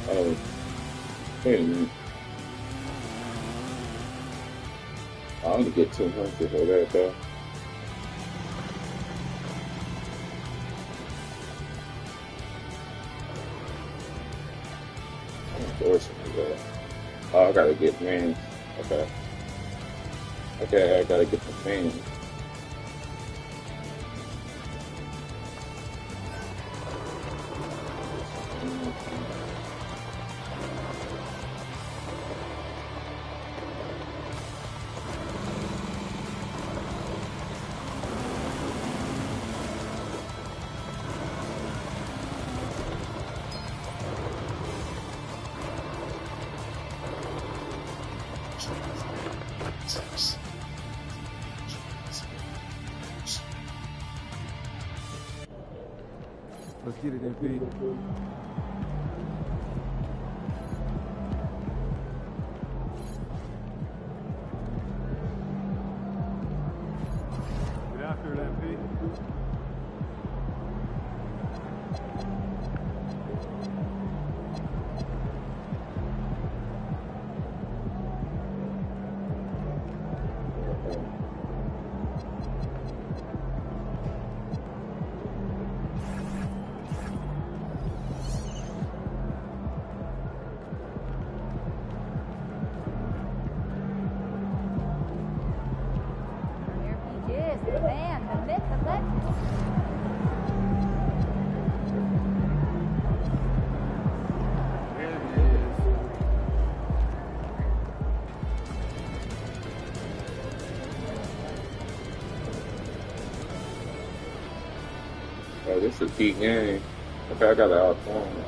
Oh, wait a minute. I only get 200 for that though. Oh, I gotta get fans. Okay. Okay, I gotta get the fans. Let's get it, MP. Get after it, MP. Oh, this is a key game. Okay, I got it out phone.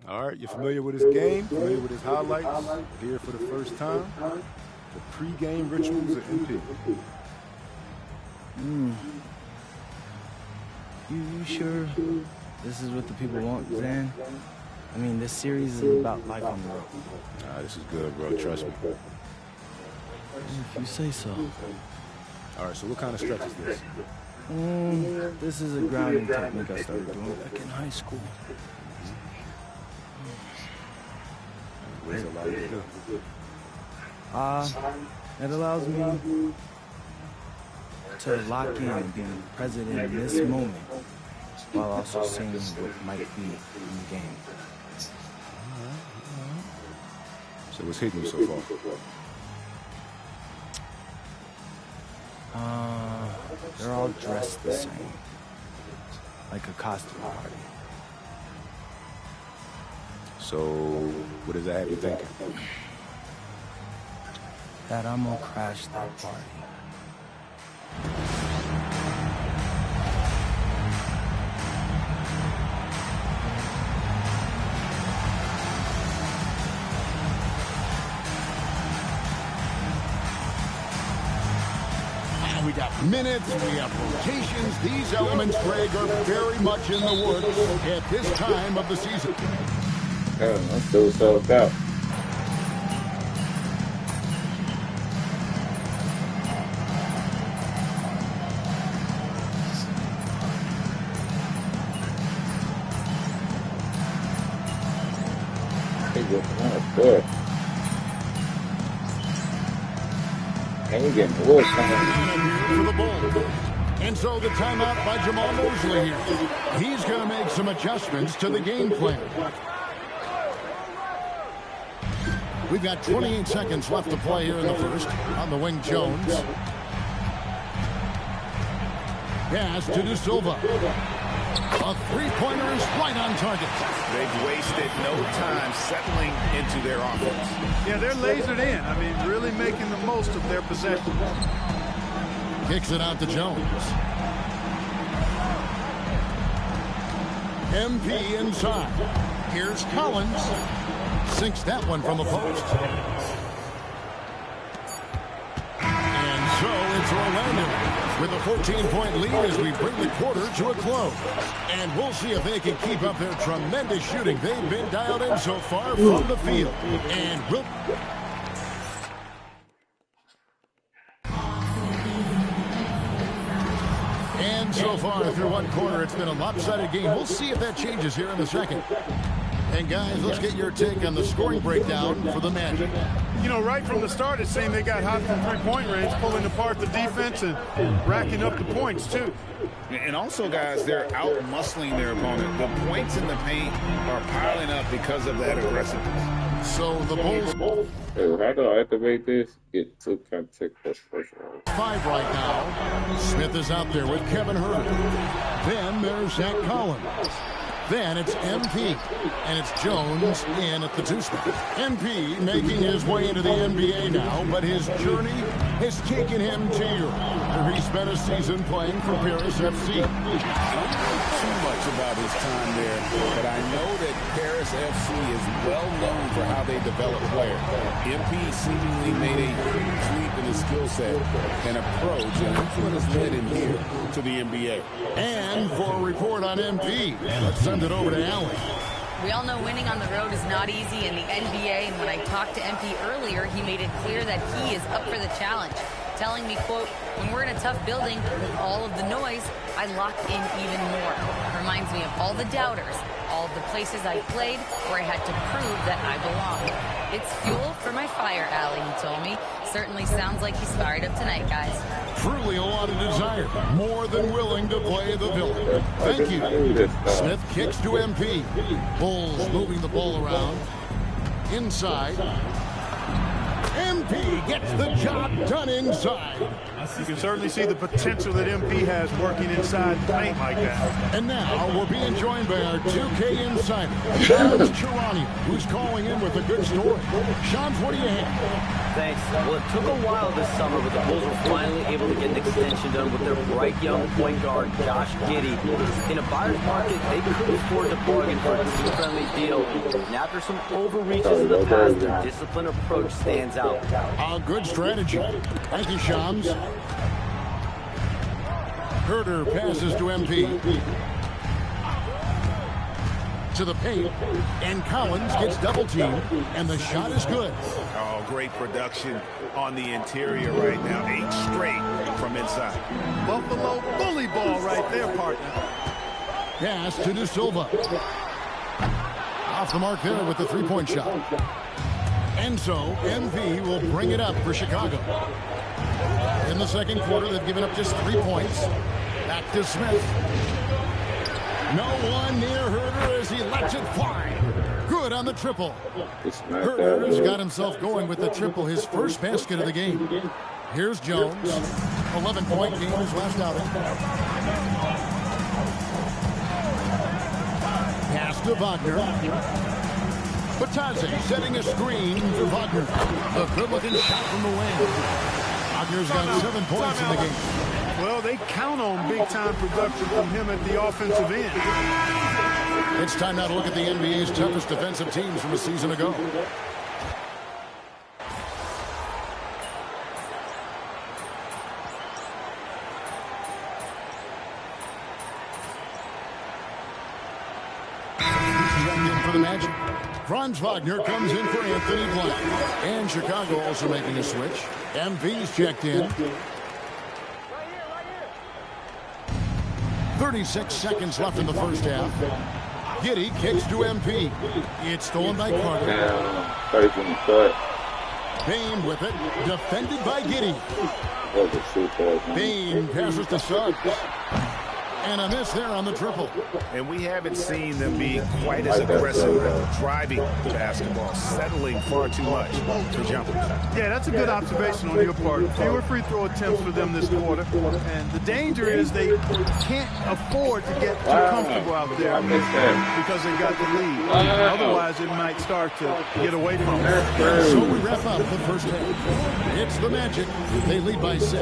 All right, you're familiar with his game, familiar with his highlights. Here for the first time, the pre-game rituals of MP. You sure this is what the people want, Zan? I mean, this series is about life on the road. Nah, this is good, bro. Trust me. If you say so. All right, so what kind of stretch is this? This is a grounding technique I started doing back in high school. What does it allow you to do? It allows me to lock in and be present in this moment while also seeing what might be in the game. So what's hitting you so far? They're all dressed the same, like a costume party. So what does that have you thinking? That I'm gonna crash that party. We got minutes, we have rotations. These elements, Greg, are very much in the works at this time of the season. I'm still sold out. Good. And you're getting wood for the ball. And so the timeout by Jamal Mosley here. He's going to make some adjustments to the game plan. We've got 28 seconds left to play here in the first. On the wing, Jones. Pass to De Silva. A three-pointer is right on target. They've wasted no time settling into their offense. Yeah, they're lasered in. I mean, really making the most of their possession. Kicks it out to Jones. MP inside. Here's Collins. Sinks that one from the post. And so it's to Orlando with a 14-point lead as we bring the quarter to a close. And we'll see if they can keep up their tremendous shooting they've been dialed in so far from the field. And we'll... And so far through one quarter, it's been a lopsided game. We'll see if that changes here in the second. And guys, let's get your take on the scoring breakdown for the Magic. You know, right from the start, it seemed they got hot from three-point range, pulling apart the defense and racking up the points, too. And also, guys, they're out-muscling their opponent. The points in the paint are piling up because of that aggressiveness. So the Bulls... Hey, how do I activate this? Get to contact first round. 5 right now. Smith is out there with Kevin Huerter. Then there's Zach Collins. Then it's MP, and it's Jones in at the 2 spot. MP making his way into the NBA now, but his journey has taken him to Europe, where he spent a season playing for Paris FC. I don't know too much about his time there, but I know that Paris FC is well known for how they develop players. MP seemingly made a huge leap in his skill set and approach, and that's what has led him here to the NBA. And for a report on MP, let's send it over to Allen. We all know winning on the road is not easy in the NBA, and when I talked to MP earlier, he made it clear that he is up for the challenge, telling me, quote, when we're in a tough building with all of the noise, I lock in even more. Reminds me of all the doubters, all of the places I played where I had to prove that I belong. It's fuel for my fire, Allie, he told me. Certainly sounds like he's fired up tonight, guys. Truly a lot of desire. More than willing to play the villain. Thank you. Smith kicks to MP. Bulls moving the ball around. Inside. MP gets the job done inside. You can certainly see the potential that MP has working inside the paint like that. And now we're being joined by our 2K insider, Shams Charania, who's calling in with a good story. Shams, what do you have? Thanks. Well, it took a while this summer, but the Bulls were finally able to get an extension done with their bright young point guard, Josh Giddey. In a buyer's market, they couldn't afford to bargain for a team-friendly deal. And after some overreaches in the past, their disciplined approach stands out. A good strategy. Thank you, Shams. Huerter passes to MP. To the paint, and Collins gets double-teamed, and the shot is good. Oh, great production on the interior right now. 8 straight from inside. Buffalo bully ball right there, partner. Pass to De Silva. Off the mark there with the three-point shot. And so, MP will bring it up for Chicago. In the second quarter, they've given up just 3 points. Back to Smith. No one near Huerter as he lets it fly. Good on the triple. Huerter's got himself going with the triple, his first basket of the game. Here's Jones. 11-point game, his last outing. Pass to Wagner. Batadze setting a screen for Wagner. A good-looking shot from the wing. Wagner's got 7 points in the game. Well, they count on big-time production from him at the offensive end. It's time now to look at the NBA's toughest defensive teams from a season ago. For the Magic. Franz Wagner comes in for Anthony Blunt. And Chicago also making a switch. MV's checked in. 36 seconds left in the first half. Giddey kicks to MP. It's stolen by Carter. Bane with it. Defended by Giddey. Bane passes to Suggs. And a miss there on the triple. And we haven't seen them be quite as aggressive driving the basketball, settling far too much for jumpers. Yeah, that's a good observation on your part. Fewer free throw attempts for them this quarter. And the danger is they can't afford to get too comfortable out there because they got the lead. Otherwise, it might start to get away from them. So we wrap up the first half. It's the Magic. They lead by 6.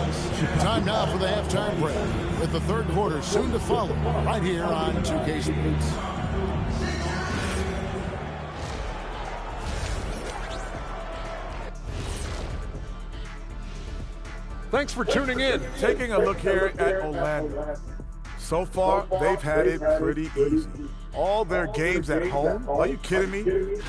Time now for the halftime break, with the third quarter soon to follow right here on 2K Sports. Thanks for tuning in. Taking a look here at Orlando. So far, they've had it pretty easy. All their games at home? Are you kidding me?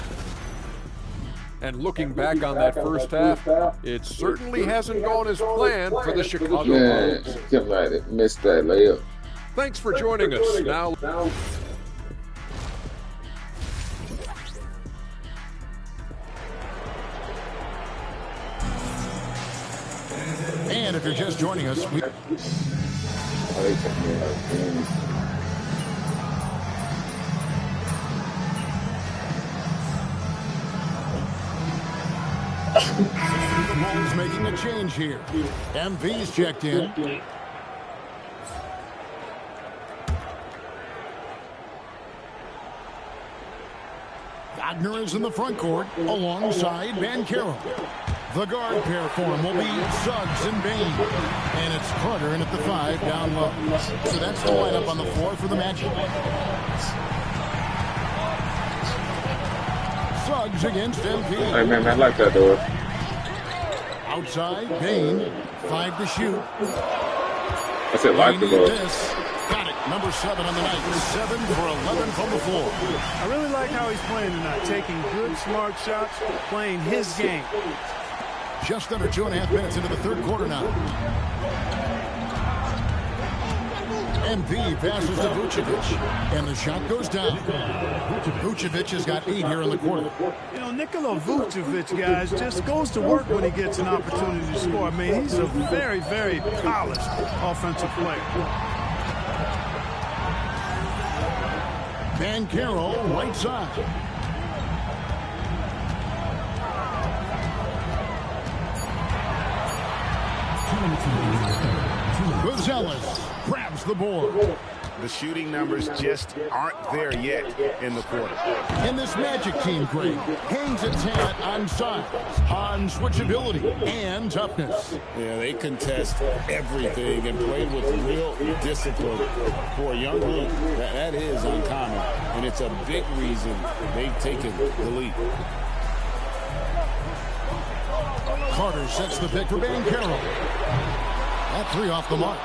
And looking back on that first half, it certainly hasn't gone as planned for the Chicago Bulls. Man, missed that layup. Thanks for joining us. Now. And if you're just joining us, we... The Bulls making a change here. MV's checked in. Wagner is in the front court alongside Banchero. The guard pair form will be Suggs and Bane. And it's Carter in at the 5 down low. So that's the lineup on the floor for the Magic. Suggs against MP. Hey, man, I like that door. Outside, Bane. 5 to shoot. I said like the door. Got it. Number 7 on the night. 7 for 11 from the floor. I really like how he's playing tonight. Taking good, smart shots, playing his game. Just under 2.5 minutes into the third quarter now. MP passes to Vucevic, and the shot goes down. Vucevic has got 8 here in the quarter. You know, Nikola Vucevic, guys, just goes to work when he gets an opportunity to score. I mean, he's a very, very polished offensive player. Banchero, right side. Gonzalez grabs the board. The shooting numbers just aren't there yet in the quarter. And this Magic team, Greg, hangs its hat on size, on switchability, and toughness. Yeah, they contest everything and play with real discipline. For a young group, that is uncommon, and it's a big reason they've taken the lead. Carter sets the pick for Banchero. That 3 off the mark.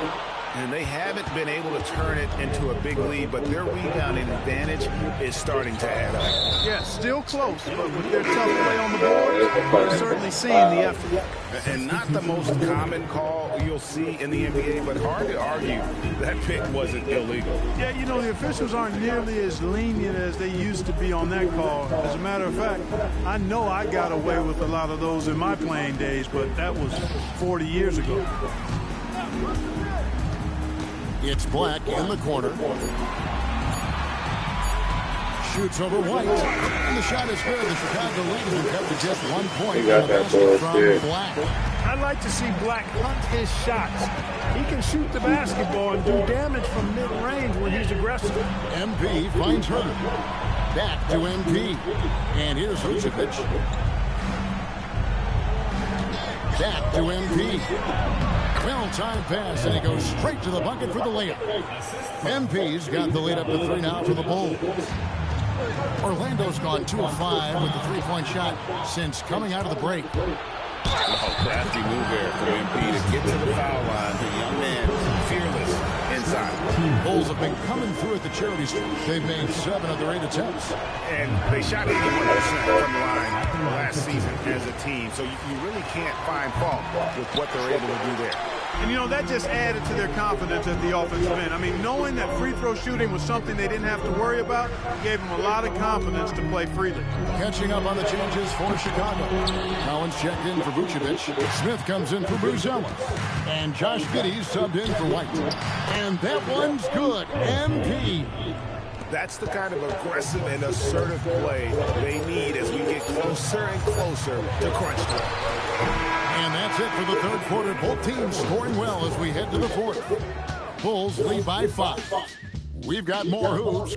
And they haven't been able to turn it into a big lead, but their rebounding advantage is starting to add up. Yeah, still close, but with their tough play on the board, they're certainly seeing the effort. And not the most common call you'll see in the NBA, but hard to argue that pick wasn't illegal. Yeah, you know, the officials aren't nearly as lenient as they used to be on that call. As a matter of fact, I know I got away with a lot of those in my playing days, but that was 40 years ago. It's Black in the corner. Shoots over White. And the shot is good. The Chicago lead has been cut to just 1 point. He got that bullshit. Black. I'd like to see Black hunt his shots. He can shoot the basketball and do damage from mid-range when he's aggressive. MP finds Herder. Back to MP. And here's Vucevic. Back to MP. Well-timed pass, and he goes straight to the bucket for the layup. MP's got the lead up to 3 now for the Bulls. Orlando's gone 2 of 5 with the 3-point shot since coming out of the break. Oh, crafty move there for MP to get to the foul line. The young man, fearless inside. Bulls have been coming through at the charity stripe. They've made 7 of their 8 attempts. And they shot 81% from the line last season as a team. So you really can't find fault with what they're able to do there. And, you know, that just added to their confidence at the offensive end. I mean, knowing that free throw shooting was something they didn't have to worry about gave them a lot of confidence to play freely. Catching up on the changes for Chicago. Collins checked in for Vucevic. Smith comes in for Bruzelis. And Josh Giddey subbed in for White. And that one's good. MP. That's the kind of aggressive and assertive play they need as we get closer and closer to crunch time. And that's it for the third quarter. Both teams scoring well as we head to the fourth. Bulls lead by 5. We've got more hoops.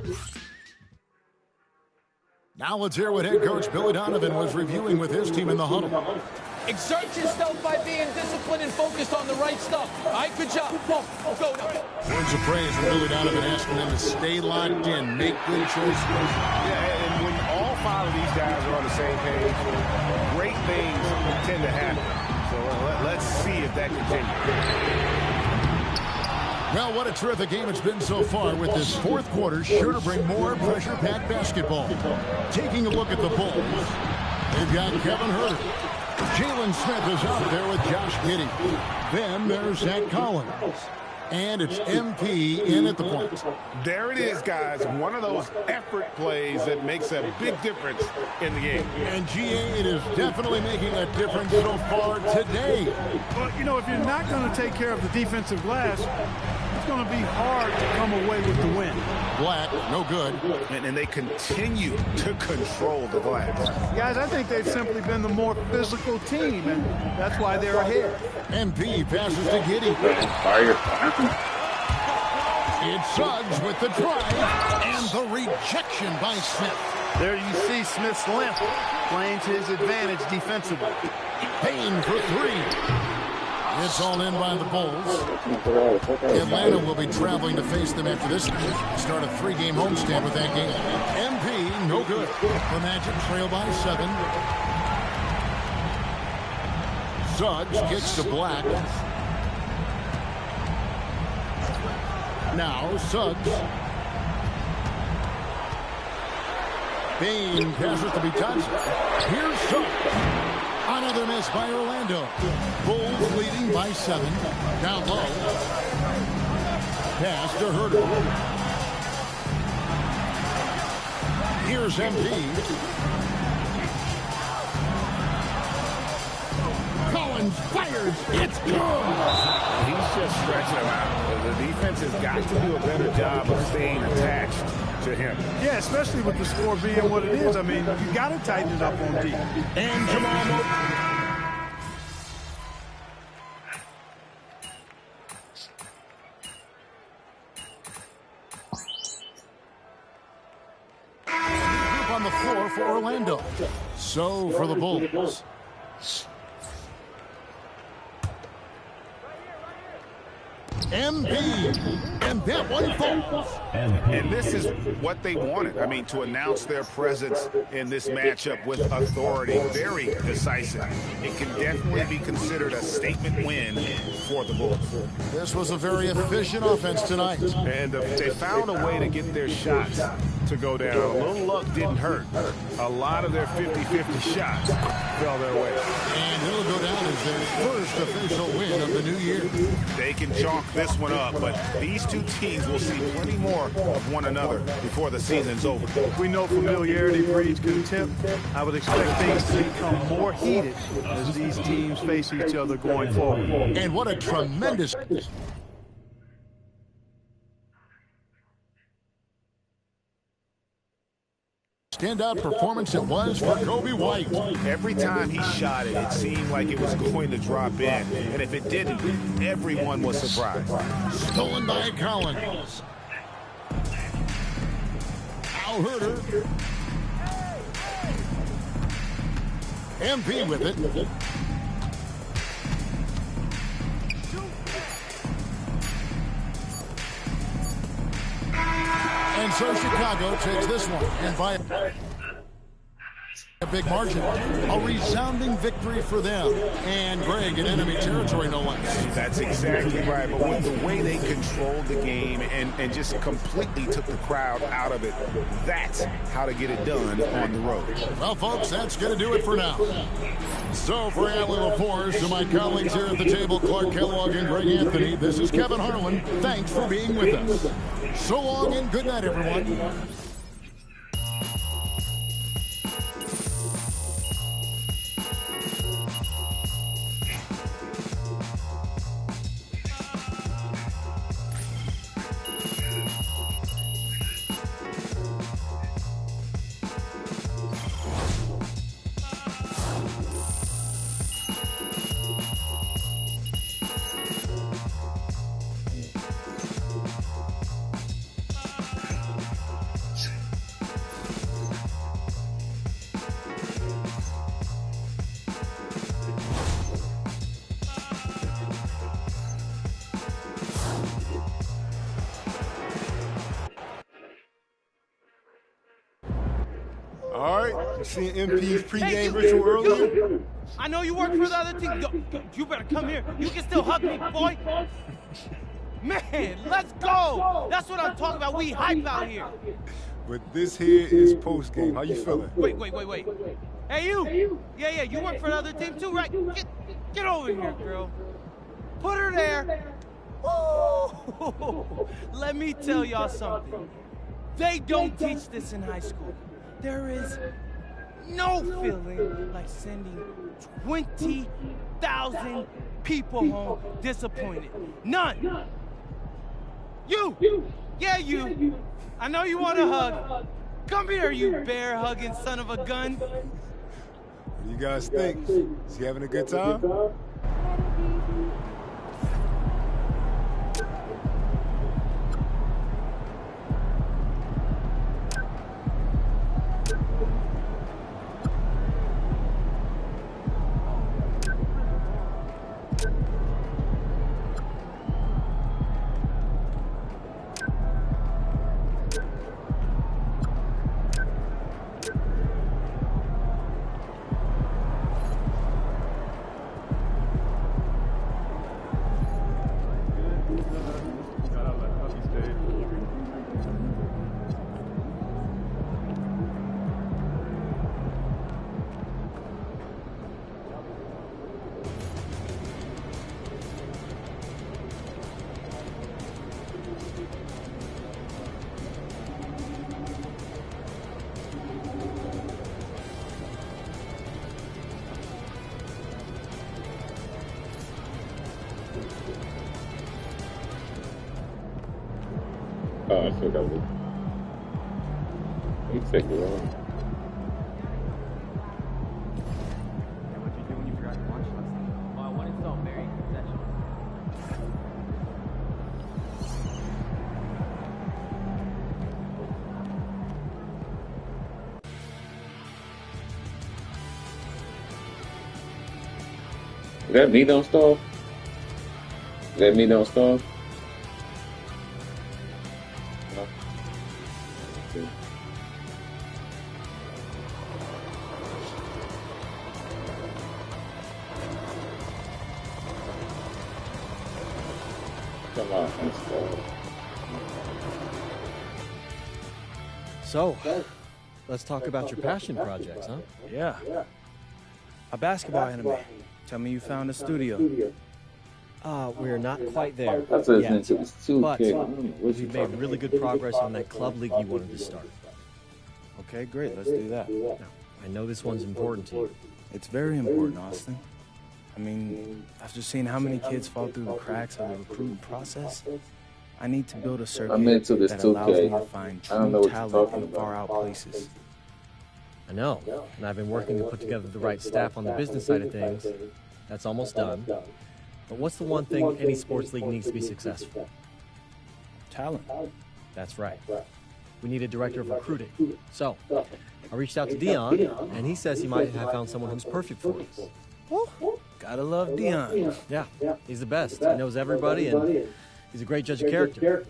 Now let's hear what head coach Billy Donovan was reviewing with his team in the huddle. Exert yourself by being disciplined and focused on the right stuff. All right, good job. Go now. Words of praise from Billy Donovan asking them to stay locked in, make good choices. Yeah, and when all 5 of these guys are on the same page, great things tend to happen. So let's see if that continue. Well, what a terrific game it's been so far, with this fourth quarter sure to bring more pressure-packed basketball. Taking a look at the Bulls, they've got Kevin Huerter. Jalen Smith is out there with Josh Giddey. Then there's Zach Collins. And it's MP in at the point. There it is, guys. One of those effort plays that makes a big difference in the game. And GA, it is definitely making a difference so far today. Well, you know, if you're not going to take care of the defensive glass, it's going to be hard to come away with the win. Black, no good. And they continue to control the glass. Guys, I think they've simply been the more physical team, and that's why they're ahead. MP passes to Giddey. It's Suggs with the drive and the rejection by Smith. There you see Smith's limp playing to his advantage defensively. Payne for three. It's all in by the Bulls. Atlanta will be traveling to face them after this start a three-game homestand with that game. MP, no good. The Magic trail by 7. Suggs kicks to Black. Now Suggs. Payne passes to be touched. Here's Suggs. Another miss by Orlando. Bulls leading by 7. Down low. Pass to Huerter. Here's MP. Collins fires. It's good. He's just stretching him out. The defense has got to do a better job of staying attached to him. Yeah, especially with the score being what it is. I mean, you got to tighten it up on D. And Jamal Murray. On the floor for Orlando. So for the Bulls. MP, and that one falls. And this is what they wanted. I mean, to announce their presence in this matchup with authority, very decisive. It can definitely be considered a statement win for the Bulls. This was a very efficient offense tonight. And they found a way to get their shots to go down. A little luck didn't hurt. A lot of their 50-50 shots fell their way. And it'll go down as their first official win of the new year. They can chalk this one up, but these two teams will see plenty more of one another before the season's over. We know familiarity breeds contempt. I would expect things to become more heated as these teams face each other going forward. And what a tremendous... standout performance it was for Coby White. Every time he shot it, it seemed like it was going to drop in. And if it didn't, everyone was surprised. Stolen by Collins. Now Huerter. MP with it. And so Chicago takes this one, and by a big margin. A resounding victory for them. And Greg in enemy territory, no less. That's exactly right. But with the way they controlled the game and just completely took the crowd out of it, that's how to get it done on the road. Well, folks, that's going to do it for now. So for Allie LaForce, to my colleagues here at the table, Clark Kellogg and Greg Anthony, this is Kevin Harlan. Thanks for being with us. So long and good night, everyone. seeing MP's pregame ritual earlier? I know you work for the other team. You better come here. You can still hug me, boy. Man, let's go. That's what I'm talking about. We hype out here. But this here is postgame. How you feeling? Wait. Hey, you. Yeah, you work for the other team too, right? Get over here, girl. Put her there. Woo! Let me tell y'all something. They don't teach this in high school. There is no feeling like sending 20,000 people home disappointed. None. You. Yeah, you. I know you want a hug. Come here, you bear-hugging son of a gun. What do you guys think? Is he having a good time? Oh, I still got it. You take it on. What did you do when you forgot to lunch last night? Well, I went and saw Mary in concession. Is that me don't stall? Is that me don't stall? No. Okay. Come on, install. So, let's talk about your passion projects, huh? Yeah. A basketball anime. Tell me you found a studio. We're not quite there That's listening yet, to this too, but kid. I don't know what you we've made talking really about. good progress on that club league you wanted to start. Okay, great. Let's do that. Now, I know this one's important to you. It's very important, Austin. I mean, after seeing how many kids fall through the cracks of the recruiting process, I need to build a circuit I'm into this that too, allows me kid. to find I don't know true what you're talent talking in about. far out places. I know, and I've been working to put together the right staff on the business side of things. That's almost done. But what's the one thing any sports league needs to be successful? Talent. That's right. We need a director of recruiting. So, I reached out to Dion, and he says he might have found someone who's perfect for us. Gotta love Dion. Yeah, he's the best. He knows everybody, and he's a great judge of character.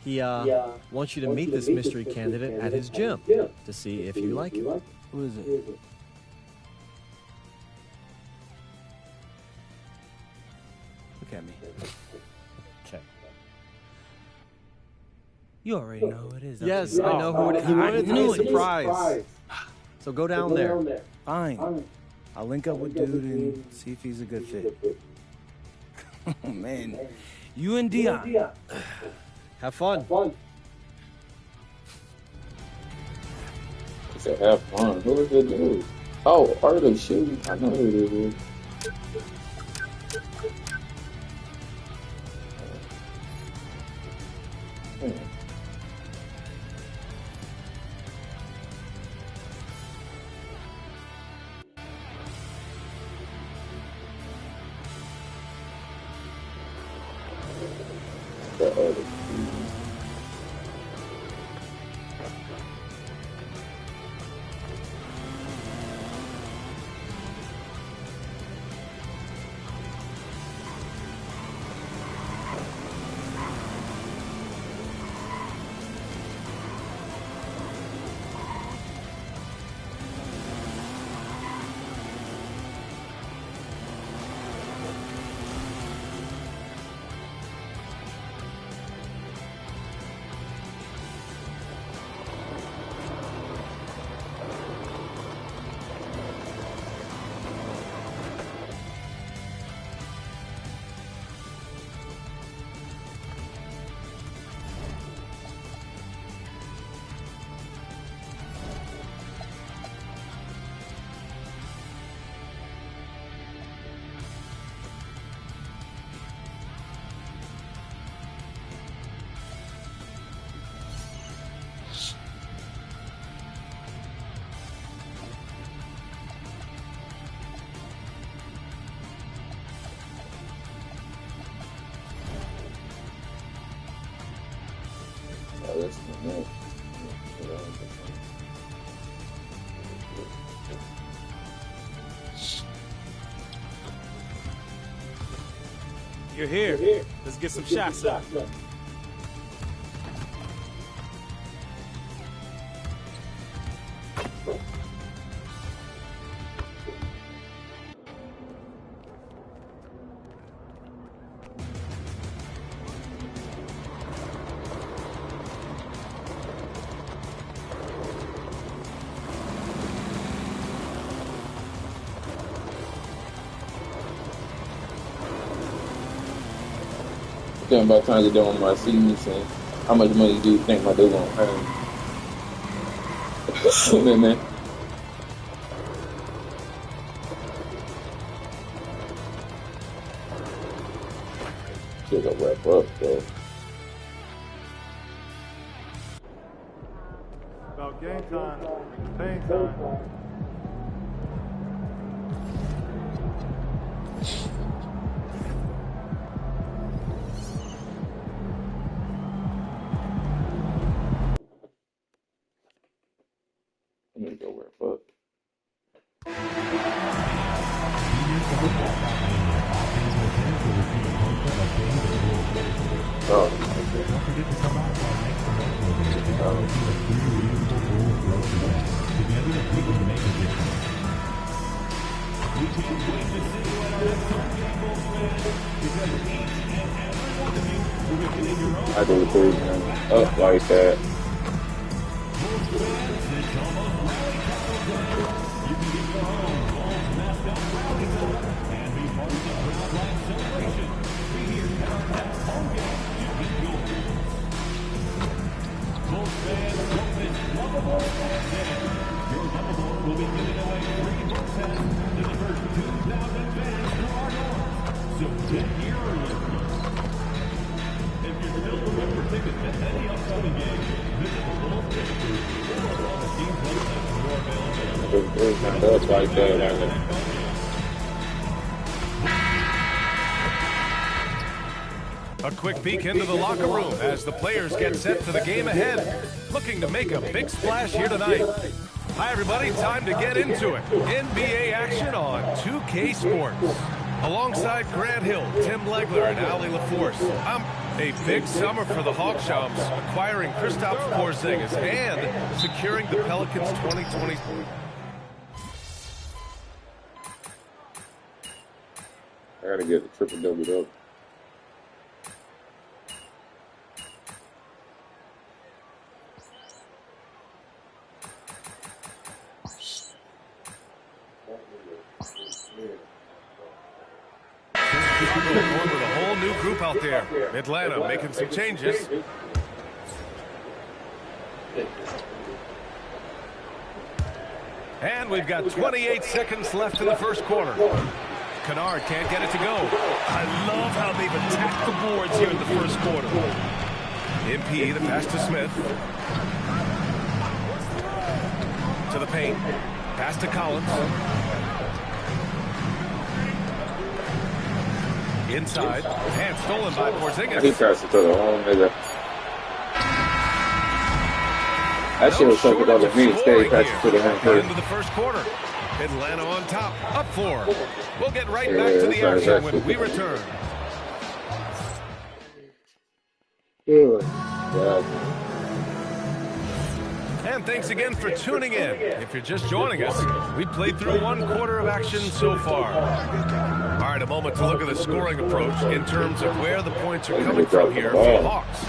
He wants you to meet this mystery candidate at his gym to see if you like him. Who is it? Look at me. Okay. You already know who it is. don't Yes, you? I know who it is. He wanted it to be a surprise. So go down there. Fine. I'll link up with dude and see if he's a good fit. Oh, man. You and Dion. Have fun. He said, have fun. Who is the dude? Oh, Art of Shooting. I know who it is. The other. You're here. Let's get some shots up. Thinking about trying to get on my seats and how much money do you think my dude gonna pay? Man. Shit, I'll wrap up, bro. About game time, pain time. I'm gonna go wrap up. Oh, I do the 3, man. Up like that. Up like that. A quick peek into the locker room as the players get set for the game ahead, looking to make a big splash here tonight. Hi, everybody. Time to get into it. NBA action on 2K Sports. Alongside Grant Hill, Tim Legler, and Ali LaForce. A big summer for the Hawkshops, acquiring Kristaps Porzingis and securing the Pelicans 2020. I gotta get the triple-double up. Going with a whole new group out there. Atlanta making some changes. And we've got 28 seconds left in the first quarter. Kennard can't get it to go. I love how they've attacked the boards here in the first quarter. MP, the pass to Smith. To the paint. Pass to Collins. Inside. And stolen by Porzingis. He passed it to the wrong nigga. That shit was something other than me. Stay passed it to the wrong person. Into the first quarter. Atlanta on top. Up 4. We'll get right back to the action when we return. And thanks again for tuning in. If you're just joining us, we played through 1 quarter of action so far. All right, a moment to look at the scoring approach in terms of where the points are coming from here for the Hawks.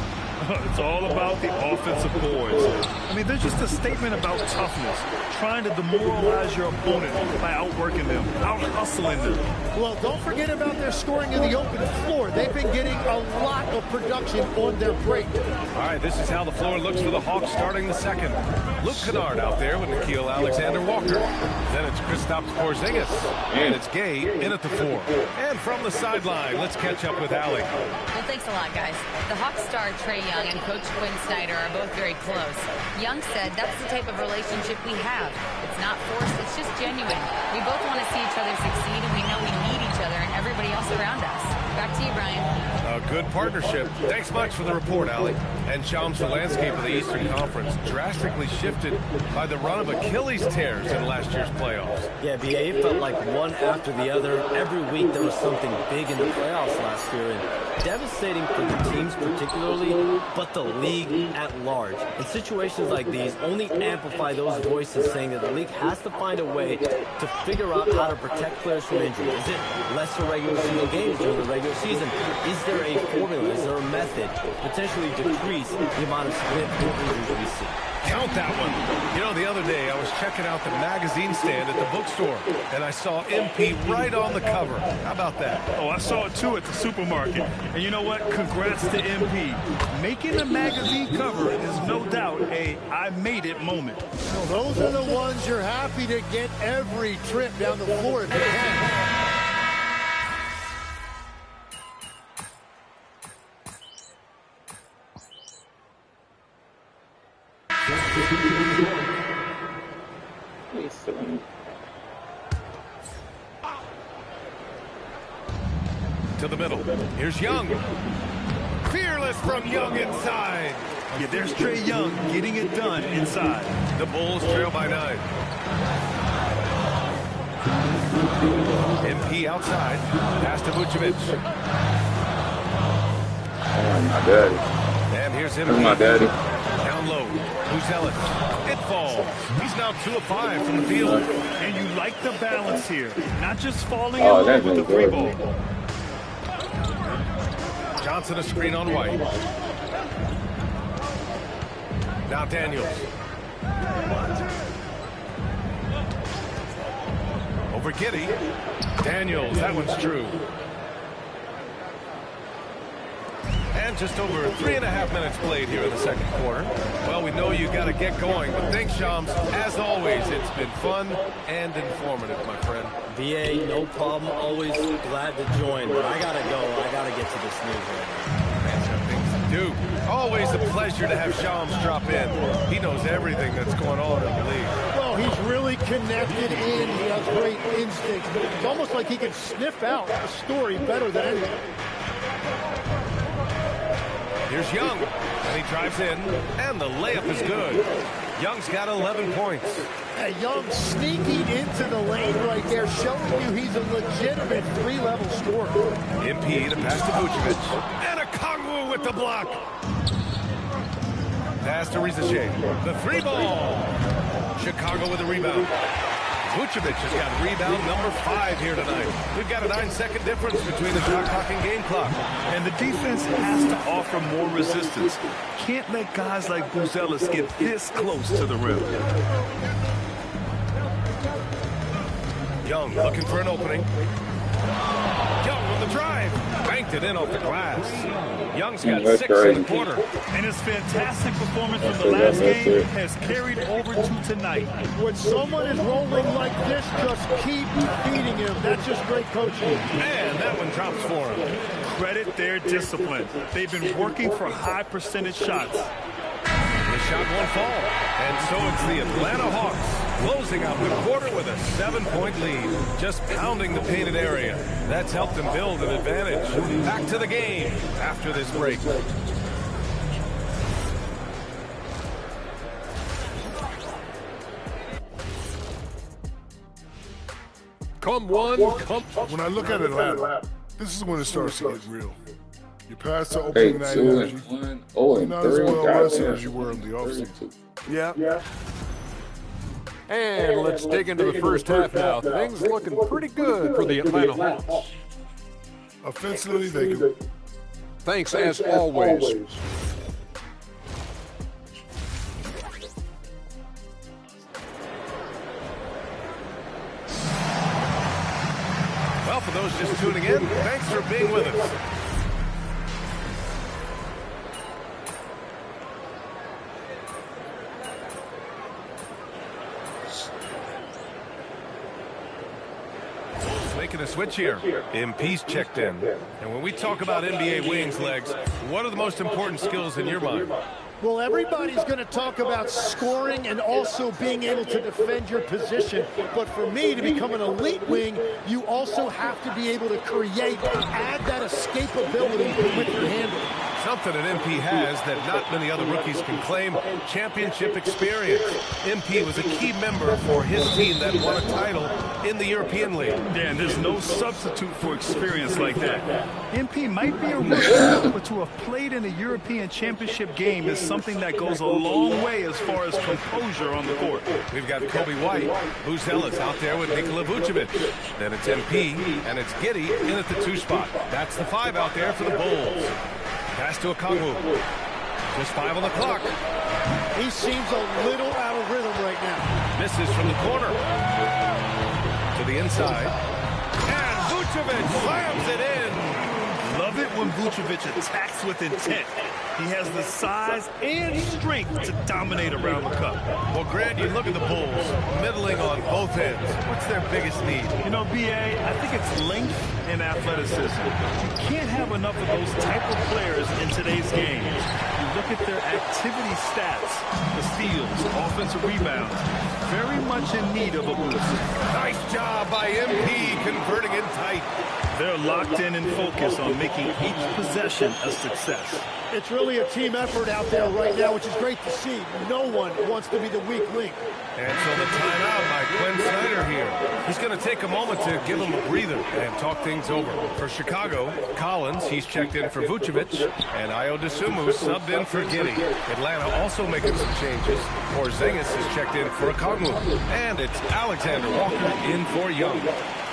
It's all about the offensive boards. I mean, they're just a statement about toughness, trying to demoralize your opponent by outworking them, out-hustling them. Well, don't forget about their scoring in the open floor. They've been getting a lot of production on their break. All right, this is how the floor looks for the Hawks starting the second. Luke Kennard out there with Nickeil Alexander-Walker. Then it's Kristaps Porzingis. And it's Gay in at the 4. And from the sideline, let's catch up with Allie. Well, thanks a lot, guys. The Hawks star Trae Young and Coach Quinn Snyder are both very close. Young said that's the type of relationship we have. It's not forced, it's just genuine. We both want to see each other succeed, and we know we need each other and everybody else around us. Back to you, Brian. Good partnership. Thanks much for the report, Ali. And Shams, the landscape of the Eastern Conference drastically shifted by the run of Achilles tears in last year's playoffs. Yeah, BA, it felt like one after the other. Every week there was something big in the playoffs last year, and devastating for the teams particularly, but the league at large. And situations like these only amplify those voices saying that the league has to find a way to figure out how to protect players from injury. Is it lesser regular season games during the regular season? Is there a formula? Is there a method to potentially decrease the amount of significant injuries we see? Count that one. You know, the other day I was checking out the magazine stand at the bookstore, and I saw MP right on the cover. How about that? Oh, I saw it too at the supermarket. And you know what? Congrats to MP. Making a magazine cover is no doubt a I made it moment. Well, those are the ones you're happy to get every trip down the floor if you can. To the middle. Here's Young. Fearless from Young inside. Yeah, there's Trae Young getting it done inside. The Bulls trail by 9. MP outside. Pass to Vucevic. Oh, my daddy. And here's MP. That's my daddy. Down low. Vucevic. It falls. He's now 2 of 5 from the field. And you like the balance here. Not just falling Oh, in love with the free ball. Johnson a screen on White. Now Daniels. Over Giddey. Daniels, that one's true. And just over 3.5 minutes played here in the second quarter. Well, we know you got to get going, but thanks, Shams. As always, it's been fun and informative, my friend. BA, no problem. Always glad to join, but I gotta go. I gotta get to this news right Man's got things to do. Always a pleasure to have Shams drop in. He knows everything that's going on in the league. Well, he's really connected in. He has great instincts. It's almost like he can sniff out a story better than anyone. Here's Young, and he drives in, and the layup is good. Young's got 11 points. Young sneaking into the lane right there, showing you he's a legitimate 3-level scorer. MP to pass to Vucevic, and a Kongwu with the block. Pass to Rizache, the 3 ball. Chicago with the rebound. Vucevic has got rebound number 5 here tonight. We've got a 9-second difference between the shot clock and game clock. And the defense has to offer more resistance. Can't let guys like Buzelis get this close to the rim. Young looking for an opening. Young with the drive. Banked it in off the glass. Young's got 6 in the quarter. And his fantastic performance from the last game has carried over to tonight. When someone is rolling like this, just keep feeding him. That's just great coaching. And that one drops for him. Credit their discipline. They've been working for high percentage shots. The shot won't fall. And so it's the Atlanta Hawks closing out the quarter with a 7-point lead. Just pounding the painted area. That's helped them build an advantage. Back to the game after this break. Come one, come. When I look at Atlanta, this is when it starts to get real. You pass the opening night energy. You're not as well rested as you were in the offseason. Yeah. And let's dig into the first half now. Things looking pretty good for the Atlanta Hawks. Offensively, they can. Thanks as always. Well, for those just tuning in, thanks for being with us. Making a switch here. MP's checked in. And when we talk about NBA wings legs, what are the most important skills in your mind? Well, everybody's going to talk about scoring and also being able to defend your position. But for me, to become an elite wing, you also have to be able to create, add that escapability with your handle. Something that MP has that not many other rookies can claim, championship experience. MP was a key member for his team that won a title in the European League. Yeah, and there's no substitute for experience like that. MP might be a rookie, but to have played in a European championship game is something that goes a long way as far as composure on the court. We've got Kobe White, Buzelis out there with Nikola Vucevic. Then it's MP, and it's Giddey in at the 2 spot. That's the 5 out there for the Bulls. Pass to Okongwu. Just 5 on the clock. He seems a little out of rhythm right now. Misses from the corner. To the inside. And Vucevic slams it in. Love it when Vucevic attacks with intent. He has the size and strength to dominate around the cup. Well, Grant, you look at the Bulls, middling on both ends. What's their biggest need? You know, B.A., I think it's length and athleticism. You can't have enough of those type of players in today's games. You look at their activity stats, the steals, offensive rebounds, very much in need of a boost. Nice job by MP converting in tight. They're locked in and focused on making each possession a success. It's really a team effort out there right now, which is great to see. No one wants to be the weak link. And so the timeout by Quinn Snyder here. He's going to take a moment to give him a breather and talk things over. For Chicago, Collins, he's checked in for Vucevic, and Ayo Dosunmu subbed in for Giddey. Atlanta also making some changes. Porzingis is checked in for Okongwu. And it's Alexander Walker in for Young.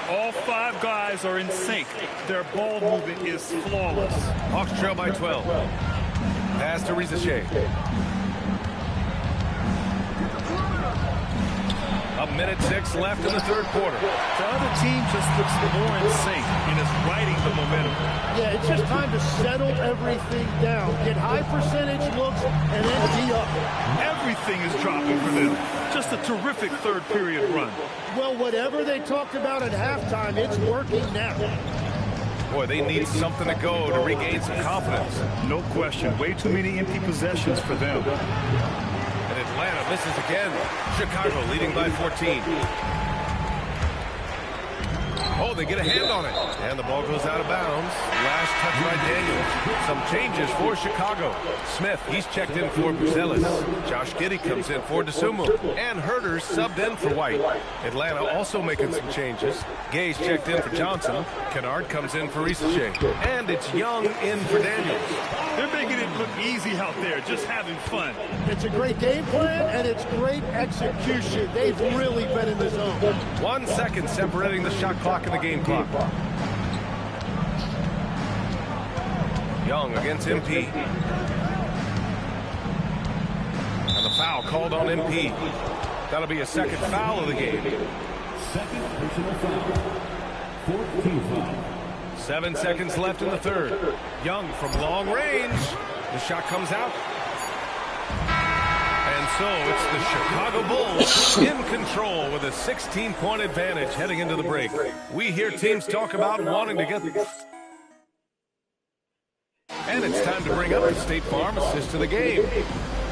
All 5 guys are in sync. Their ball movement is flawless. Hawks trail by 12. Pass to Risacher. A minute 6 left in the 3rd quarter. The other team just looks more in sync and is riding the momentum. Yeah, it's just time to settle everything down. Get high percentage looks and then D up. Everything is dropping for them. Just a terrific 3rd period run. Well, whatever they talked about at halftime, it's working now. Boy, they need something to go to regain some confidence. No question. Way too many empty possessions for them. And Atlanta misses again. Chicago leading by 14. Oh, they get a hand on it. And the ball goes out of bounds. Last touch by Daniels. Some changes for Chicago. Smith, he's checked in for Buzelis. Josh Giddey comes in for Dosunmu. And Herter's subbed in for White. Atlanta also making some changes. Gay's checked in for Johnson. Kennard comes in for Risacher. And it's Young in for Daniels. They're making it look easy out there, just having fun. It's a great game plan, and it's great execution. They've really been in the zone. 1 second separating the shot clock and the game clock. Young against MP. And the foul called on MP. That'll be a second foul of the game. Second personal foul. 14 foul. 7 seconds left in the 3rd. Young from long range. The shot comes out. And so it's the Chicago Bulls in control with a 16-point advantage heading into the break. We hear teams talk about wanting to get... And it's time to bring up the State Farm assist to the game.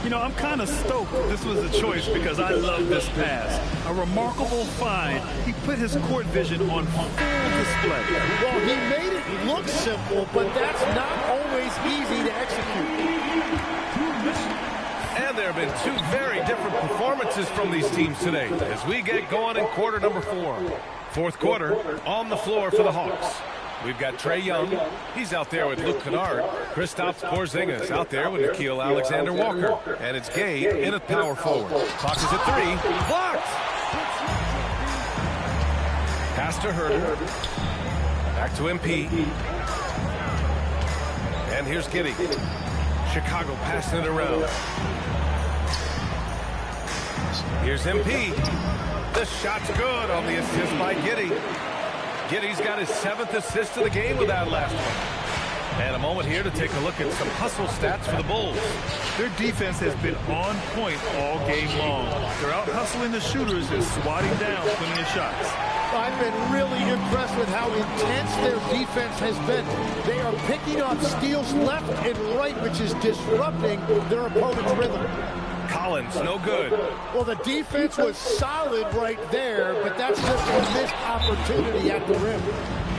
You know, I'm kind of stoked this was a choice because I love this pass. A remarkable find. He put his court vision on full display. Well, he made it look simple, but that's not always easy to execute. And there have been 2 very different performances from these teams today as we get going in quarter number 4. 4th quarter on the floor for the Hawks. We've got Trae Young. He's out there with Luke Kennard. Kristaps Porzingis out there with Nickeil Alexander-Walker. And it's Gay in at power forward. Clock is at 3. Blocked! Pass to Herter. Back to MP. And here's Giddey. Chicago passing it around. Here's MP. The shot's good on the assist by Giddey. Giddey's got his 7th assist of the game with that last one. And a moment here to take a look at some hustle stats for the Bulls. Their defense has been on point all game long. They're out hustling the shooters and swatting down plenty of shots. I've been really impressed with how intense their defense has been. They are picking up steals left and right, which is disrupting their opponent's rhythm. Collins, no good. Well, the defense was solid right there, but that's just a missed opportunity at the rim.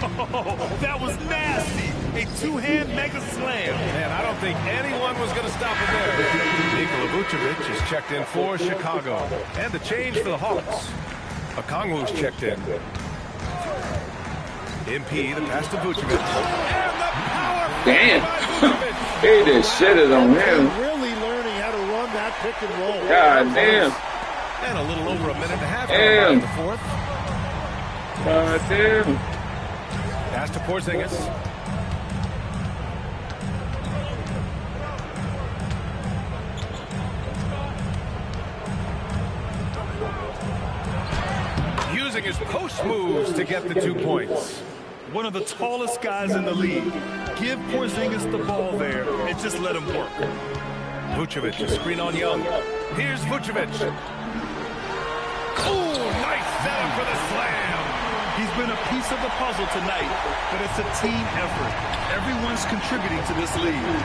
Oh, that was nasty. A two-hand mega slam. Man, I don't think anyone was going to stop him there. Nikola Vucevic is checked in for Chicago. And the change for the Hawks. Okongwu's checked in. MP, the pass to Vucevic. And the power. Damn. He just shitted on him. Really learning how to run that pick and roll. God damn. And a little over a minute and a half Damn. in the fourth. God damn. Pass to Porzingis. Using his post moves to get the 2 points. One of the tallest guys in the league. Give Porzingis the ball there and just let him work. Vucevic, a screen on Young. Here's Vucevic. Oh, nice setup for the slam. He's been a piece of the puzzle tonight, but it's a team effort. Everyone's contributing to this lead.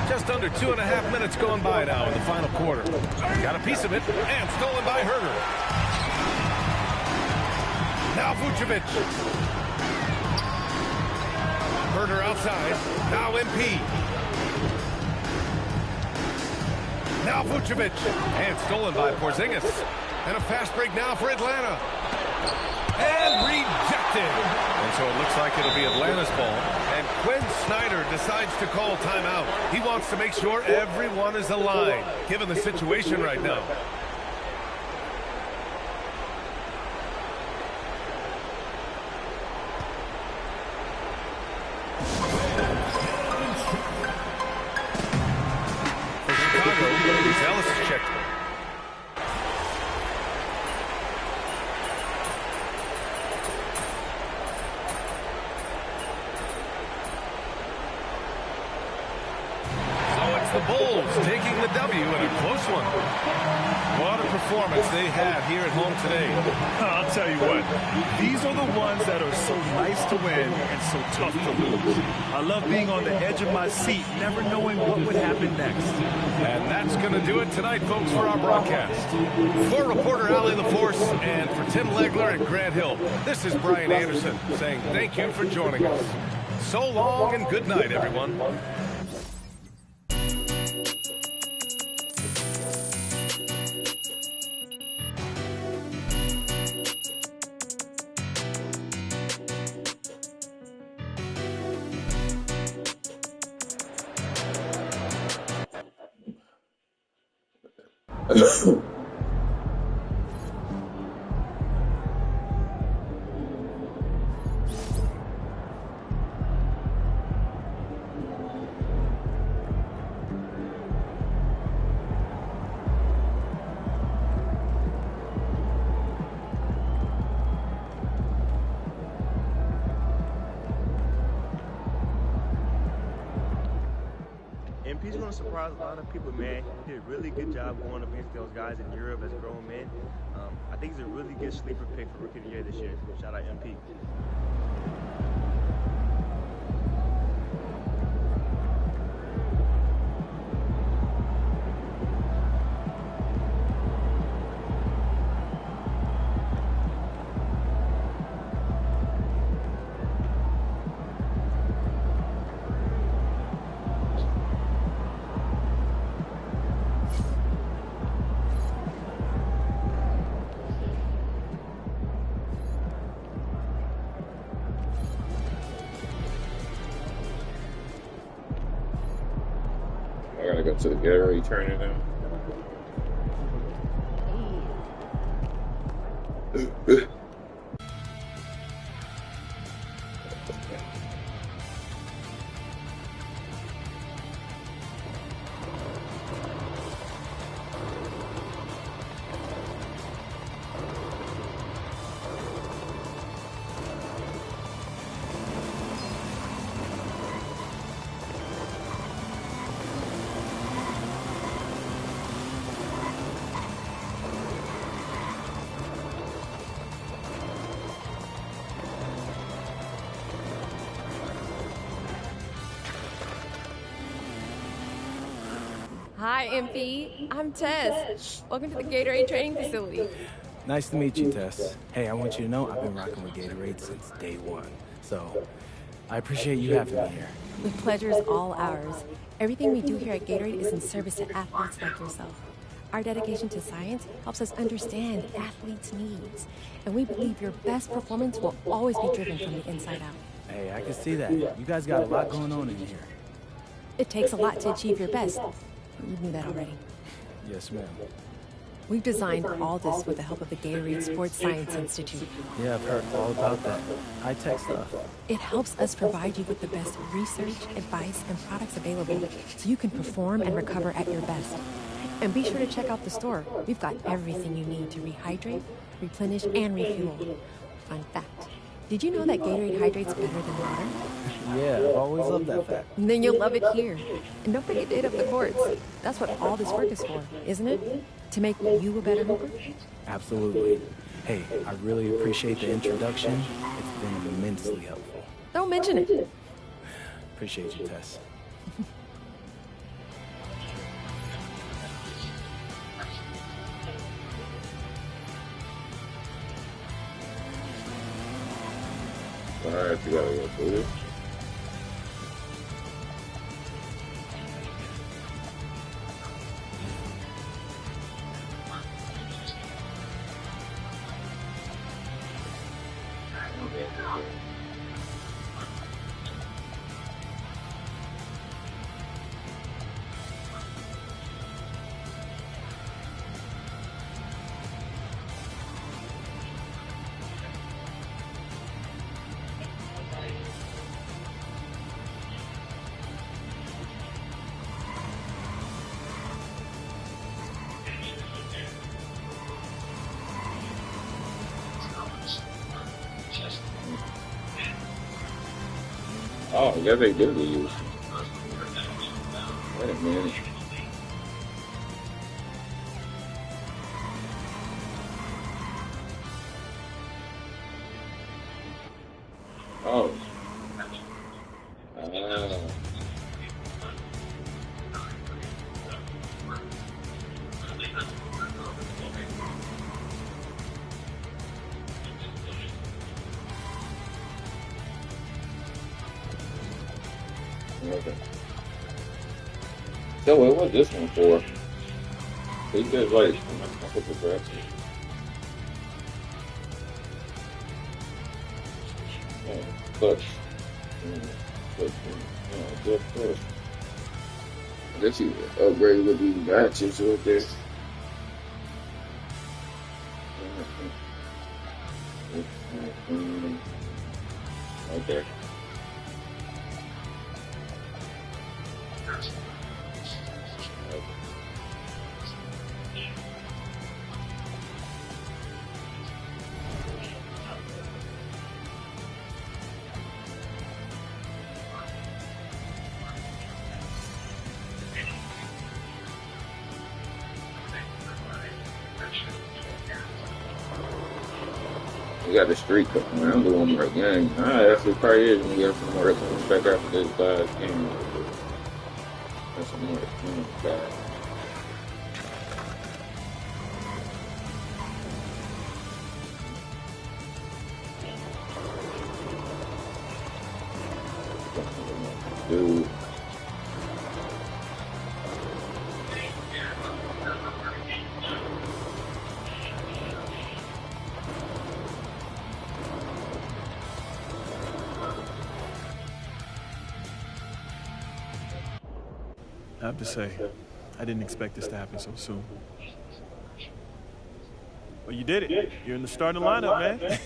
Just under 2.5 minutes gone by now in the final quarter. Got a piece of it, and stolen by Herter. Now Vucevic. Herter outside. Now MP. Now Vucevic. And stolen by Porzingis. And a fast break now for Atlanta. And rejected. And so it looks like it'll be Atlanta's ball. And Quinn Snyder decides to call timeout. He wants to make sure everyone is aligned, given the situation right now. For Chicago, Ellis is checked. The Bulls taking the W in a close one. What a performance they had here at home today. I'll tell you what, these are the ones that are so nice to win and so tough to lose. I love being on the edge of my seat, never knowing what would happen next. And that's going to do it tonight, folks, for our broadcast. For reporter Allie LaForce and for Tim Legler and Grant Hill, this is Brian Anderson saying thank you for joining us. So long and good night, everyone. MP's going to surprise a lot of people, man. He did a really good job going up against those guys in Europe as grown men. I think he's a really good sleeper pick for Rookie of the Year this year. Shout out MP. I gotta go to the gallery, turn it down. Hi, MP. I'm Tess. Welcome to the Gatorade training facility. Nice to meet you, Tess. Hey, I want you to know I've been rocking with Gatorade since day one. So, I appreciate you having me here. The pleasure is all ours. Everything we do here at Gatorade is in service to athletes like yourself. Our dedication to science helps us understand athletes' needs, and we believe your best performance will always be driven from the inside out. Hey, I can see that. You guys got a lot going on in here. It takes a lot to achieve your best. You knew that already. Yes, ma'am. We've designed all this with the help of the Gatorade Sports Science Institute. Yeah, I've heard all about that. High-tech stuff. It helps us provide you with the best research, advice, and products available so you can perform and recover at your best. And be sure to check out the store. We've got everything you need to rehydrate, replenish, and refuel. Fun fact. Did you know that Gatorade hydrates better than water? Yeah, I've always loved that fact. And then you'll love it here. And don't forget to hit up the courts. That's what all this work is for, isn't it? To make you a better hooper? Absolutely. Hey, I really appreciate the introduction. It's been immensely helpful. Don't mention it. Appreciate you, Tess. Alright, you gotta go through it. Oh, yeah, they did use. Wait a minute. Oh. Okay. So what was this one for? He just like put the direction. Clutch. Good push. I guess you upgrade with these batches right there. Okay. We got the streak up, man. I'm doing one more game. Actually, probably is when we get some more respect after this last game. That's some more experience, guys. Dude. I have to say, I didn't expect this to happen so soon. Well, you did it. You're in the starting lineup, man.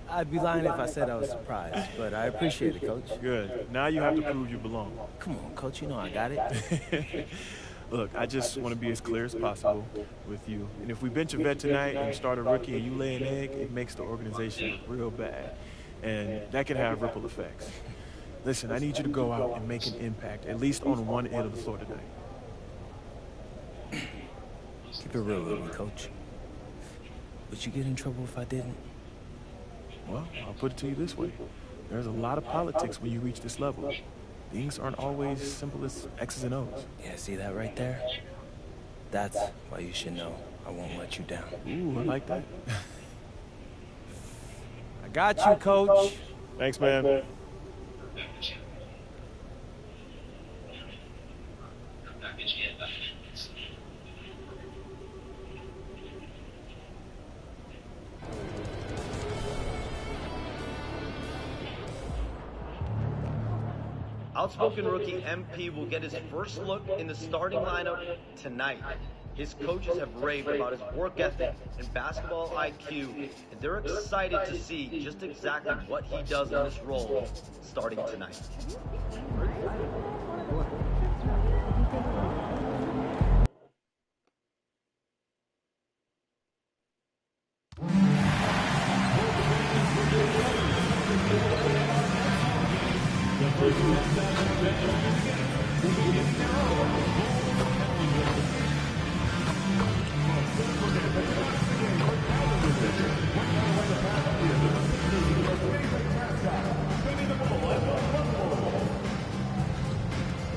I'd be lying if I said I was surprised, but I appreciate it, Coach. Good. Now you have to prove you belong. Come on, Coach. You know I got it. Look, I just want to be as clear as possible with you. And if we bench a vet tonight and start a rookie and you lay an egg, it makes the organization look real bad. And that can have ripple effects. Listen, I need you to go out and make an impact, at least on one end of the floor tonight. Keep it real with me, Coach. Would you get in trouble if I didn't? Well, I'll put it to you this way. There's a lot of politics when you reach this level. things aren't always simple as X's and O's. Yeah, see that right there? That's why you should know I won't let you down. Ooh, I like that. I got you, Coach. Thanks, man. Outspoken rookie MP will get his first look in the starting lineup tonight. His coaches have raved about his work ethic and basketball IQ, and they're excited to see just exactly what he does in this role starting tonight.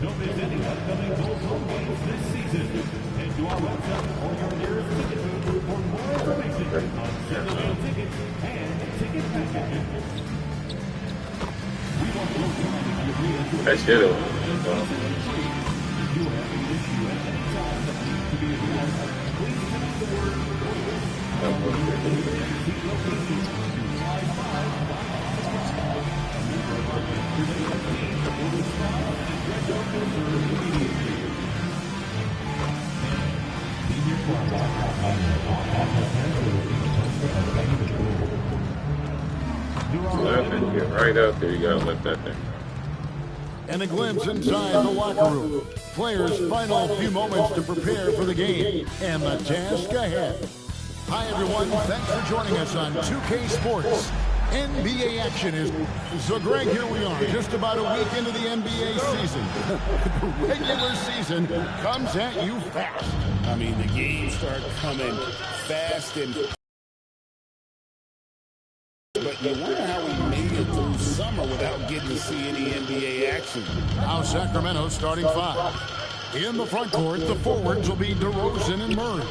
Don't miss any upcoming Bulls home games this season. Head to our website or your nearest ticket booth for more information on single-game tickets and ticket packages. We want your time to be real. I should have. You have an issue at any time that needs to be addressed. Please text the word Get right out there, you gotta let that thing. And a glimpse inside the locker room. Players' final few moments to prepare for the game and the task ahead. Hi, everyone. Thanks for joining us on 2K Sports. NBA action is... So, Greg, here we are, just about a week into the NBA season. The regular season comes at you fast. I mean, the games start coming fast and... But you wonder how we made it through summer without getting to see any NBA action. Now Sacramento starting five. In the front court, the forwards will be DeRozan and Murray.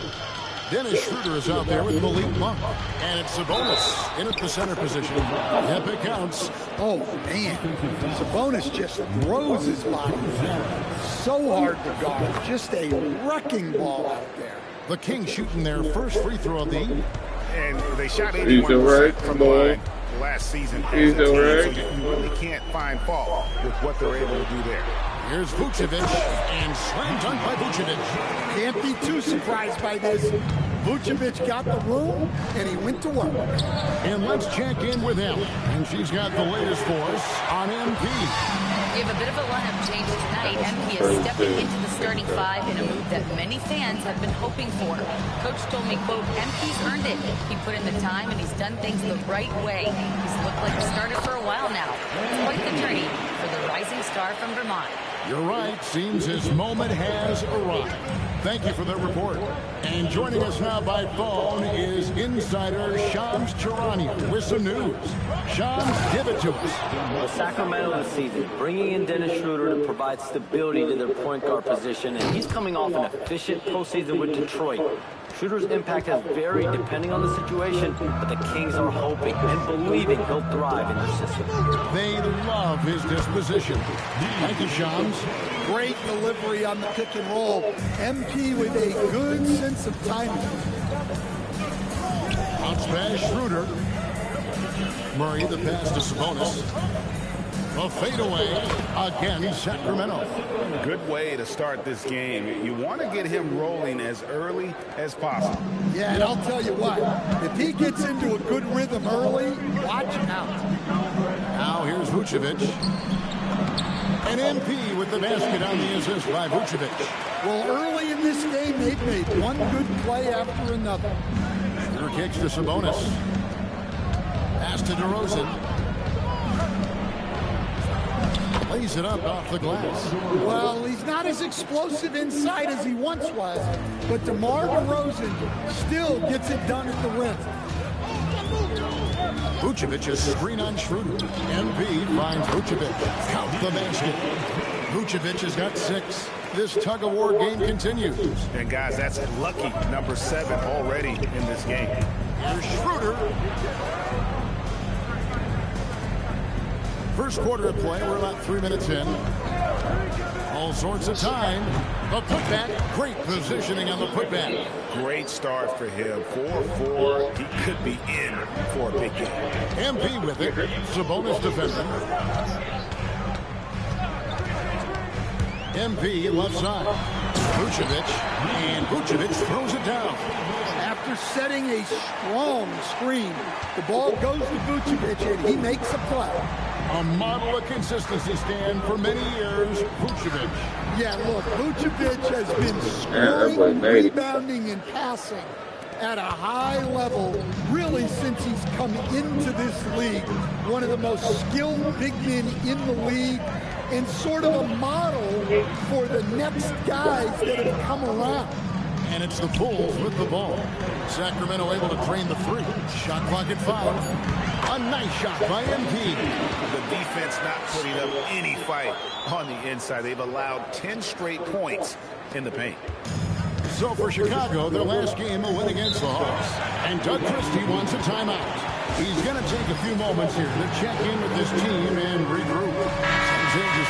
Dennis Schroeder is out there with Malik Monk. And it's Sabonis in at the center position. Yep, it counts. Oh, man. Sabonis just throws his body. So hard to guard. Just a wrecking ball out there. The Kings shooting their first free throw of the evening. And they shot He's 81% from the line last season. He's so right. you really can't find fault with what they're able to do there. Here's Vucevic, and slam dunk by Vucevic. Can't be too surprised by this. Vucevic got the room, and he went to work. And let's check in with him. And she's got the latest for us on MP. We have a bit of a lineup change tonight. MP is stepping into the starting five in a move that many fans have been hoping for. Coach told me, quote, MP's earned it. He put in the time, and he's done things the right way. He's looked like a starter for a while now. It's quite the journey for the rising star from Vermont. You're right. Seems his moment has arrived. Thank you for the report. And joining us now by phone is insider Shams Charania with some news. Shams, give it to us. Well, Sacramento this season, bringing in Dennis Schroeder to provide stability to their point guard position, and he's coming off an efficient postseason with Detroit. Schroeder's impact has varied depending on the situation, but the Kings are hoping and believing he'll thrive in their system. They love his disposition. Thank you, Shams. Great delivery on the pick and roll. MP with a good sense of timing. Bounce pass, Schroeder. Murray, the pass to Sabonis. A fadeaway again, Sacramento. Good way to start this game. You want to get him rolling as early as possible. Yeah, and I'll tell you what, if he gets into a good rhythm early, watch out. Now here's Vucevic. And MP with the basket on the assist by Vucevic. Well, early in this game, they've made one good play after another. Schroeder kicks to Sabonis. Pass to DeRozan. Lays it up off the glass. Well, he's not as explosive inside as he once was, but DeMar DeRozan still gets it done at the rim. Vucevic is screen on Schroeder. MP finds Vucevic. Count the basket. Vucevic has got 6. This tug-of-war game continues. And guys, that's lucky number 7 already in this game. Here's Schroeder. First quarter of play. We're about 3 minutes in. All sorts of time. The putback. Great positioning on the putback. Great start for him. 4-4. He could be in for a big game. MP with it. Sabonis defending. MP left side. Vucevic. And Vucevic throws it down. After setting a strong screen, the ball goes to Vucevic, and he makes a play. A model of consistency, Stan, for many years. Vucevic. Yeah, look, Vucevic has been scoring, rebounding, and passing at a high level, really, since he's come into this league. One of the most skilled big men in the league, and sort of a model for the next guys that have come around. And it's the Bulls with the ball. Sacramento able to drain the 3. Shot clock at 5. A nice shot by MP. The defense not putting up any fight on the inside. They've allowed 10 straight points in the paint. So for Chicago, their last game a win against the Hawks. And Doug Christie wants a timeout. He's going to take a few moments here to check in with this team and regroup. Some changes.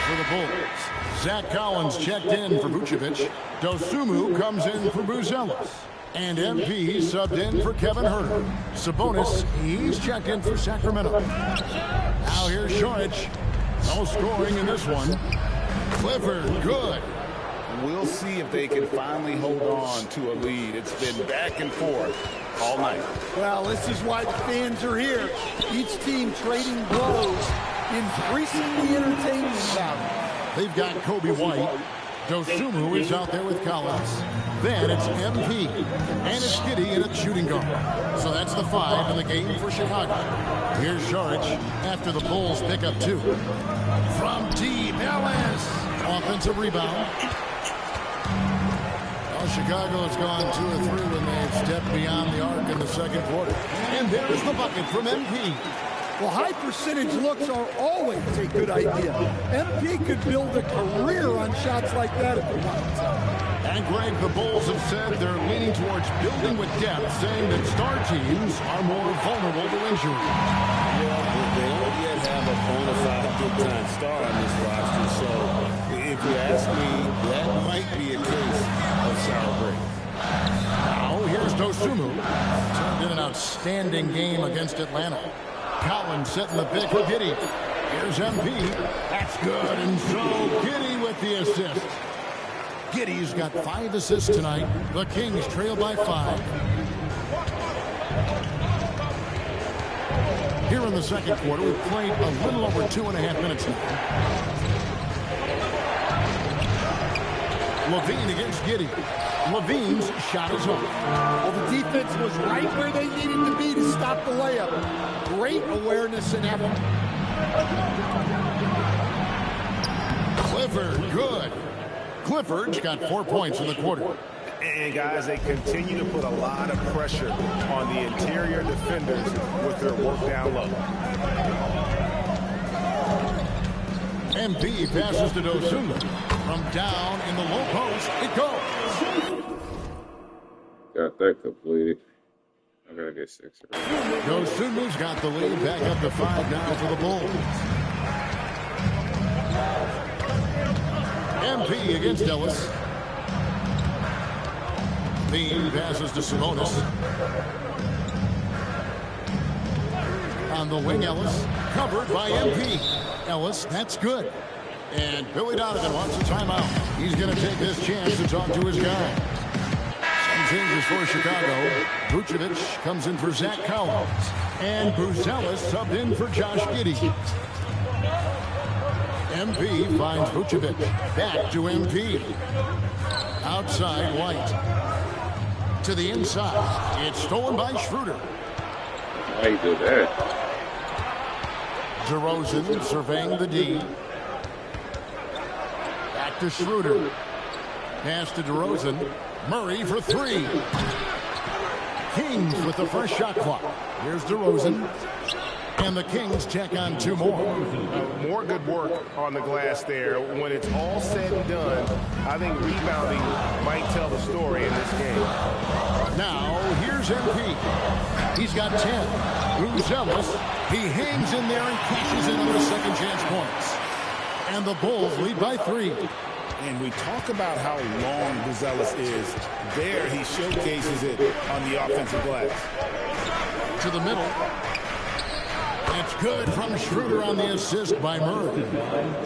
For the Bulls. Zach Collins checked in for Vucevic. Dosunmu comes in for Buzelis. And MP subbed in for Kevin Huerter. Sabonis, he's checked in for Sacramento. Now here's Šorić. No scoring in this one. Clifford, good. We'll see if they can finally hold on to a lead. It's been back and forth all night. Well, this is why the fans are here. Each team trading blows, increasing the entertainment value. They've got Kobe White. Dosunmu is out there with Collins. Then it's MP. And it's Giddey in a shooting guard. So that's the 5 in the game for Chicago. Here's Šorić after the Bulls pick up 2. From deep, Ellis. Offensive rebound. Well, Chicago has gone 2 or 3 when they've stepped beyond the arc in the second quarter. And there's the bucket from MP. Well, high percentage looks are always a good idea. MP could build a career on shots like that if he wants. And Greg, the Bulls have said they're leaning towards building with depth, saying that star teams are more vulnerable to injury. Well, they don't yet have a bona fide good-time star on this roster, so if you ask me, that might be a case of sour break. Now here's Dosunmu. Turned in an outstanding game against Atlanta. Collins setting the pick for Giddey. Here's MP. That's good. And so Giddey with the assist. Giddey's got 5 assists tonight. The Kings trail by 5. Here in the second quarter, we've played a little over 2.5 minutes now. Levine against Giddey. Levine's shot is off. Well, the defense was right where they needed to be to stop the layup. Great awareness and effort. Clifford, good. Clifford's got 4 points in the quarter. And guys, they continue to put a lot of pressure on the interior defenders with their work down low. MP passes to Dosunmu. From down in the low post, it goes. Got that completed. I gotta get 6. Dosunmu's got the lead, back up to 5 now for the Bulls. MP against Ellis. Bean passes to Sabonis. On the wing, Ellis. Covered by MP. Ellis, that's good. And Billy Donovan wants a timeout. He's going to take this chance to talk to his guy. Some changes for Chicago. Vucevic comes in for Zach Collins. And Buzelis subbed in for Josh Giddey. MP finds Vucevic. Back to MP. Outside White. To the inside. It's stolen by Schroeder. Why you do that? DeRozan surveying the D. Back to Schroeder. Pass to DeRozan. Murray for three. Kings with the first shot clock. Here's DeRozan. And the Kings check on two more. More good work on the glass there. When it's all said and done, I think rebounding might tell the story in this game. Now, here's MP. He's got 10. Buzelis, he hangs in there and cashes in on the second chance points. And the Bulls lead by 3. And we talk about how long Buzelis is. There, he showcases it on the offensive glass. To the middle. It's good from Schroeder on the assist by Murray.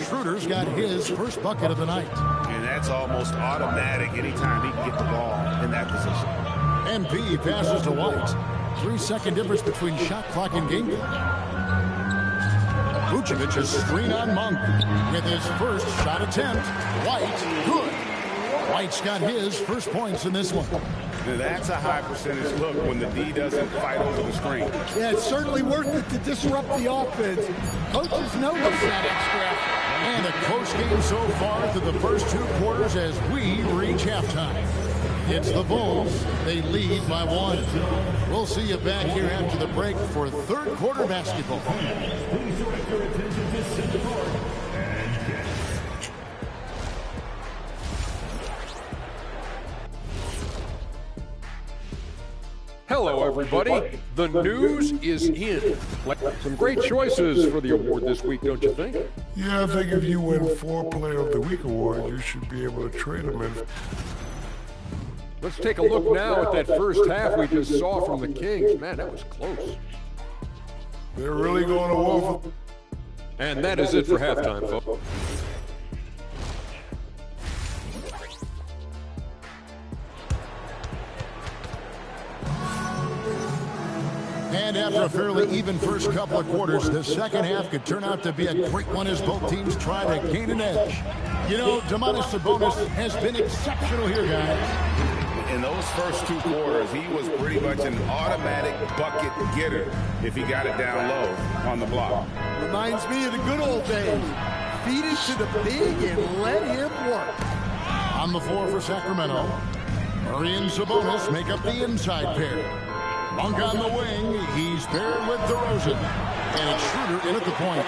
Schroeder's got his first bucket of the night. And that's almost automatic anytime he can get the ball in that position. MP passes to White. 3-second difference between shot clock and game clock. Vucevic is screen on Monk with his first shot attempt. White, good. White's got his first points in this one. Now that's a high percentage look when the D doesn't fight over the screen. Yeah, it's certainly worth it to disrupt the offense. Coaches know what's that extra. And a close game so far through the first 2 quarters as we reach halftime. It's the Bulls. They lead by 1. We'll see you back here after the break for third quarter basketball. Please direct your attention to center court and get. Hello, everybody. The news is in. Some great choices for the award this week, don't you think? Yeah, I think if you win 4 Player of the Week award, you should be able to trade them in. Let's take a look now at that first half we just saw from the Kings. Man, that was close. They're really going to war. And that is it for halftime, folks. And after a fairly even first couple of quarters, the second half could turn out to be a great one as both teams try to gain an edge. You know, Domantas Sabonis has been exceptional here, guys. In those first 2 quarters, he was pretty much an automatic bucket getter if he got it down low on the block. Reminds me of the good old days. Feed it to the big and let him work. On the floor for Sacramento, Murray and Sabonis make up the inside pair. Monk on the wing, he's paired with DeRozan. And it's Schroeder in at the point.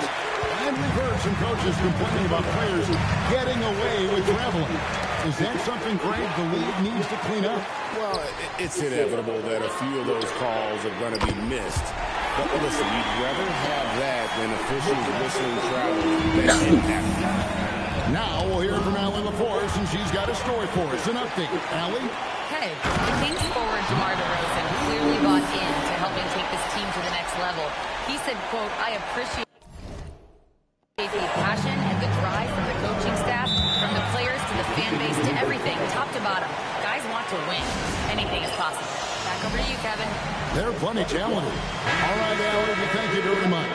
And we've heard some coaches complaining about players getting away with traveling. Is that something, Greg, the league needs to clean up? Well, it's inevitable that a few of those calls are going to be missed. But listen, you'd rather have that than officials whistling travel than impact. Now we'll hear from Allie LaForce, and she's got a story for us. An update. Allie? Hey, the Kings forward DeMar DeRozan clearly bought into helping take this team to the next level. He said, quote, I appreciate the passion and the drive from the coaching staff, from the players to the fan base to everything, top to bottom. Guys want to win. Anything is possible. Back over to you, Kevin. They're plenty talented. All right, Allie, we thank you very much.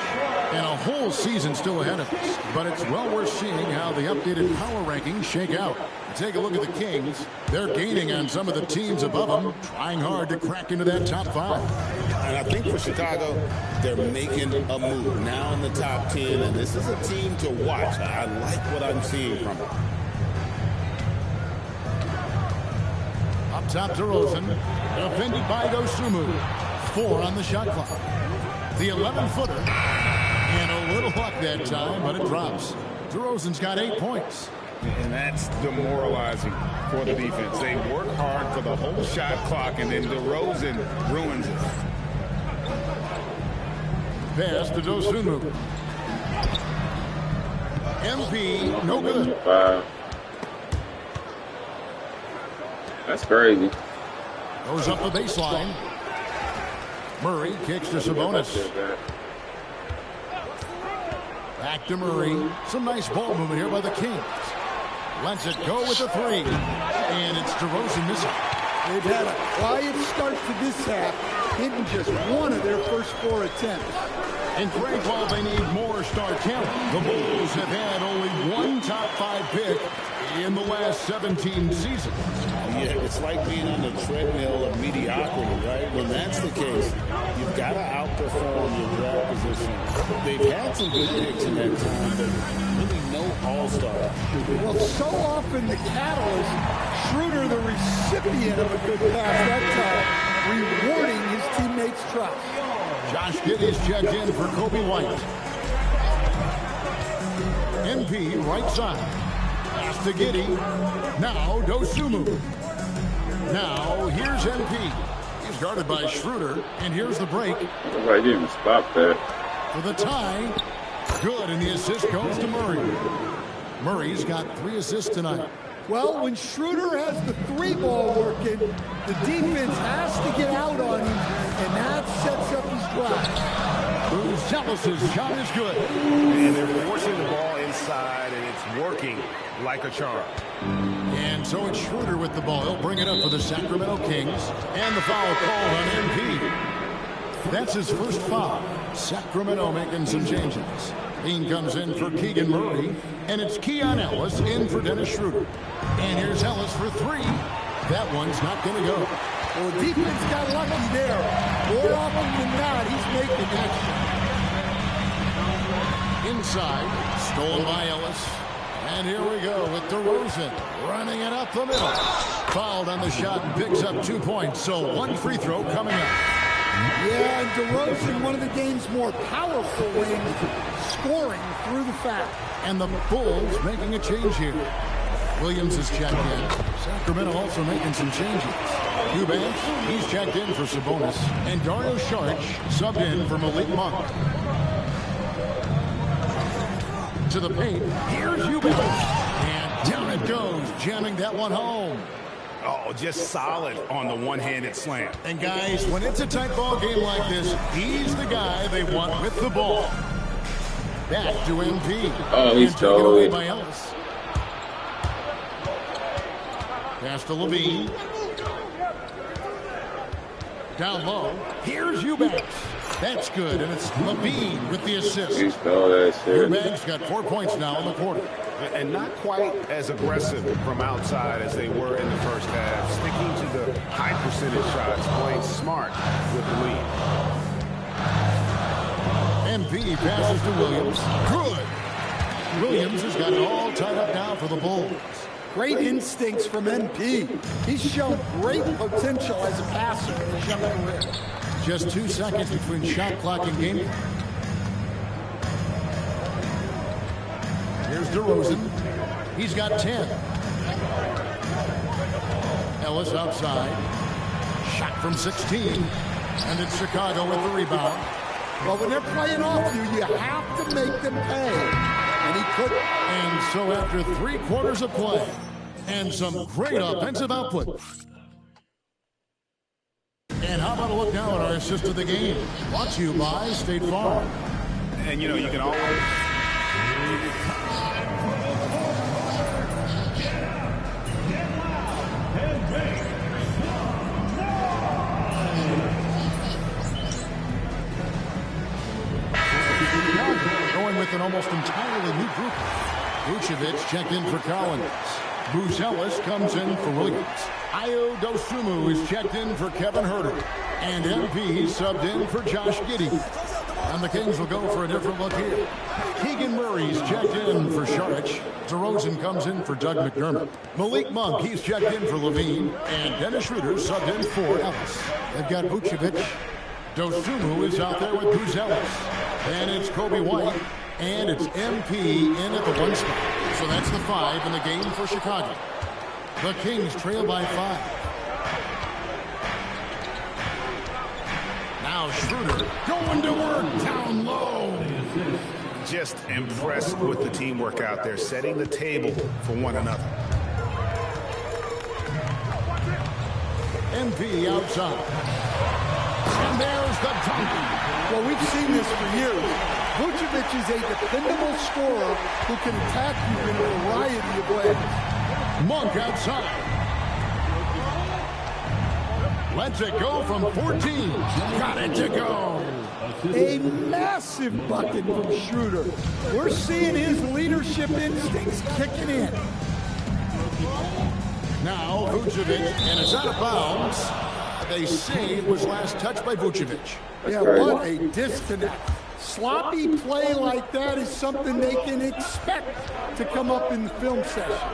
And a whole season still ahead of us. But it's well worth seeing how the updated power rankings shake out. Take a look at the Kings. They're gaining on some of the teams above them, trying hard to crack into that top 5. And I think for Chicago, they're making a move now in the top 10, and this is a team to watch. I like what I'm seeing from them. Up top, DeRozan, defended by Dosunmu. 4 on the shot clock. The 11-footer, and a little luck that time, but it drops. DeRozan's got 8 points. And that's demoralizing for the defense. They work hard for the whole shot clock, and then DeRozan ruins it. Pass to Dosunmu. MP, no good. Wow. That's crazy. Goes up the baseline. Murray kicks to Sabonis. Back to Murray. Some nice ball movement here by the Kings. Lets it go with the 3. And it's DeRozan missing. They've had a quiet start to this half, hitting just 1 of their first 4 attempts. And Greg, while they need more star talent, the Bulls have had only 1 top 5 pick in the last 17 seasons. Yeah, it's like being on the treadmill of mediocrity, right? When that's the case, you've got to outperform your draft position. They've had some good picks in that time, but really no all-star. Well, so often the catalyst, Schroeder, the recipient of a good pass that time, rewarding his teammates' trust. Josh Giddey's checked in for Kobe White. MP right side. Pass to Giddey. Now Dosunmu. Now here's MP. He's guarded by Schroeder. And here's the break. I didn't even stop that. For the tie. Good, and the assist goes to Murray. Murray's got 3 assists tonight. Well, when Schroeder has the 3-ball working, the defense has to get out on him, and that sets up his drive. Zealous' shot is good. And they're forcing the ball inside, and it's working like a charm. And so it's Schroeder with the ball. He'll bring it up for the Sacramento Kings. And the foul called on MP. That's his first foul. Sacramento making some changes. Bean comes in for Keegan Murray. And it's Keon Ellis in for Dennis Schroeder. And here's Ellis for 3. That one's not going to go. Well, the defense got lucky there. More often than not, he's making extra. Inside, stolen by Ellis. And here we go with DeRozan running it up the middle. Fouled on the shot and picks up 2 points. So 1 free throw coming up. Yeah, and DeRozan, one of the game's more powerful wings, scoring through the foul. And the Bulls making a change here. Williams is checked in. Sacramento also making some changes. Eubanks, he's checked in for Sabonis. And Dario Saric subbed in for Malik Monk. To the paint, here's Eubanks. And down it goes, jamming that one home. Oh, just solid on the one-handed slam. And guys, when it's a tight ball game like this, he's the guy they want with the ball. Back to MP. Oh, he's totally. By Ellis. Pass to Levine. Down low. Here's Eubanks. That's good, and it's Levine with the assist. Eubanks got 4 points now in the quarter. And not quite as aggressive from outside as they were in the first half. Sticking to the high percentage shots, playing smart with the lead. MP passes to Williams. Good. Williams has got it all tied up now for the Bulls. Great instincts from MP. He's shown great potential as a passer in his young career. Just 2 seconds between shot clock and game clock. Here's DeRozan. He's got 10. Ellis outside. Shot from 16. And it's Chicago with the rebound. Well, when they're playing off you, you have to make them pay. And he couldn't. And so after 3 quarters of play and some great offensive output. And how about a look now at our assist of the game? Brought to you by State Farm. And, you know, you can always... Going with an almost entirely new group. Vucevic checked in for Collins. Buzelis comes in for Williams. Ayo Dosunmu is checked in for Kevin Huerter. And MP subbed in for Josh Giddey. And the Kings will go for a different look here. Keegan Murray's checked in for Saric. DeRozan comes in for Doug McDermott. Malik Monk, he's checked in for Levine. And Dennis Schroeder subbed in for Ellis. They've got Vucevic. Dosunmu is out there with Buzelis. And it's Kobe White. And it's MP in at the 1 spot. So that's the 5 in the game for Chicago. The Kings trail by 5. Now Schroeder going to work down low. Just impressed with the teamwork out there, setting the table for one another. MP outside. And there's the dunk. Well, we've seen this for years. Vucevic is a dependable scorer who can attack you in a variety of ways. Monk outside. Lets it go from 14. Got it to go. A massive bucket from Schroeder. We're seeing his leadership instincts kicking in. Now Vucevic, and it's out of bounds. They say it was last touched by Vucevic. Yeah, what a disconnect. Sloppy play like that is something they can expect to come up in the film session.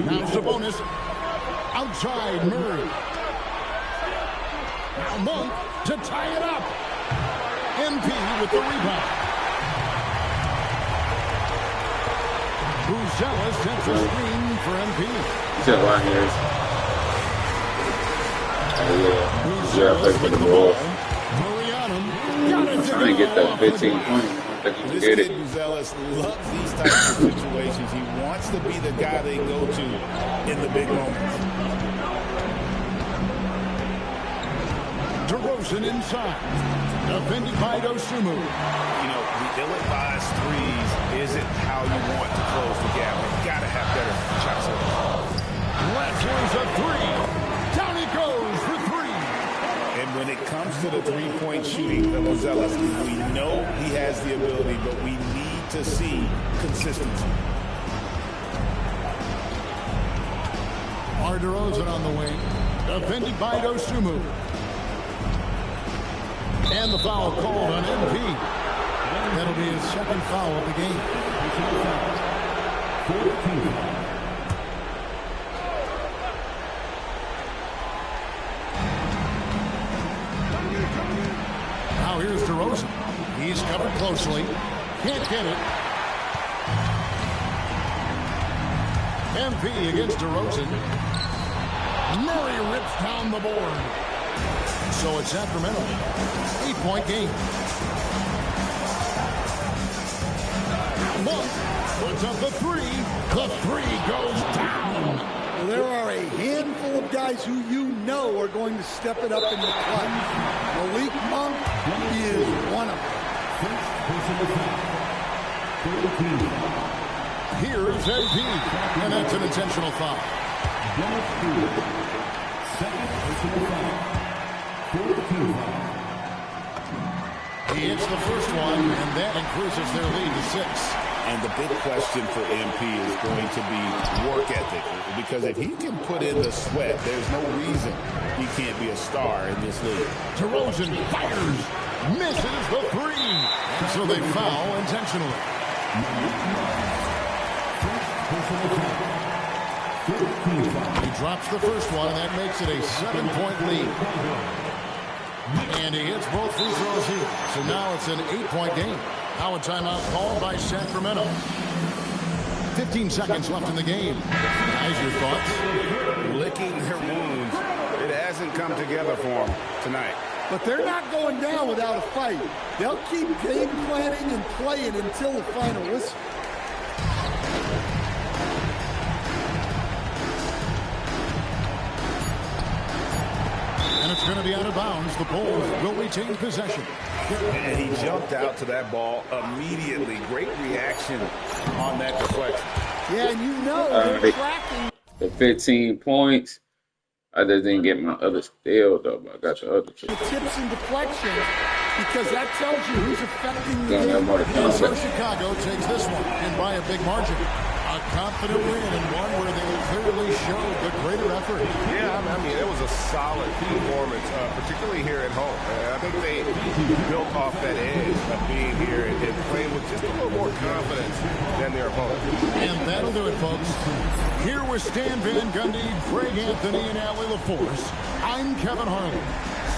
Now Sabonis outside Murray. Now Monk to tie it up. MP with the rebound. Buzelis sets a screen for MP. Still on here. Yeah, play for the ball. Trying to get that 15 points. This kid Buzelis loves these types of situations. He wants to be the guy they go to in the big moments. DeRozan inside. Defended by Dosunmu. You know, the ill-advised threes isn't how you want to close the gap. You've got to have better shots. Lazarus a three. Down he goes for three. And when it comes to the three-point shooting of Buzelis, we know he has the ability, but we need to see consistency. DeRozan on the wing. Defended by Dosunmu. And the foul called on MP. That'll be his second foul of the game. Now here's DeRozan. He's covered closely. Can't get it. MP against DeRozan. Murray rips down the board. So it's Sacramento. 8-point game. Monk puts up the three. The three goes down. Well, there are a handful of guys who you know are going to step it up in the clutch. Malik Monk is one of them. Here's MP, and that's an intentional foul. He hits the first one, and that increases their lead to 6. And the big question for MP is going to be work ethic. Because if he can put in the sweat, there's no reason he can't be a star in this league. DeRozan fires, misses the three. So they foul intentionally. He drops the first one, and that makes it a 7-point lead. And he hits both free throws here. So now it's an 8-point game. Now a timeout called by Sacramento. 15 seconds left in the game. Guys, your thoughts? Licking their wounds. It hasn't come together for them tonight. But they're not going down without a fight. They'll keep game planning and playing until the final whistle. And it's going to be out of bounds. The Bulls will retain possession. And he jumped out to that ball immediately. Great reaction on that deflection. Yeah, and you know they're tracking. The 15 points. I just didn't get my other steal, though, but I got the other two. The tips and deflections, because that tells you who's affecting the game. So Chicago takes this one and by a big margin. A confident win and one where they clearly showed the greater effort. Yeah, I mean, it was a solid performance, particularly here at home. I think they built off that edge of being here and playing with just a little more confidence than their opponent. And that'll do it, folks. Here with Stan Van Gundy, Greg Anthony, and Allie LaForce, I'm Kevin Harlan,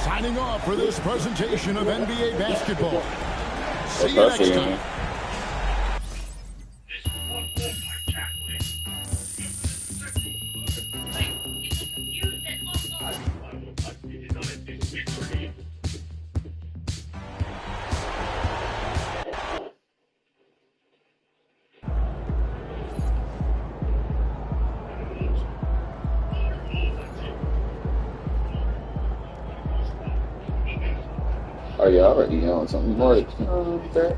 signing off for this presentation of NBA basketball. See you next time. Oh, yeah, already on something more there.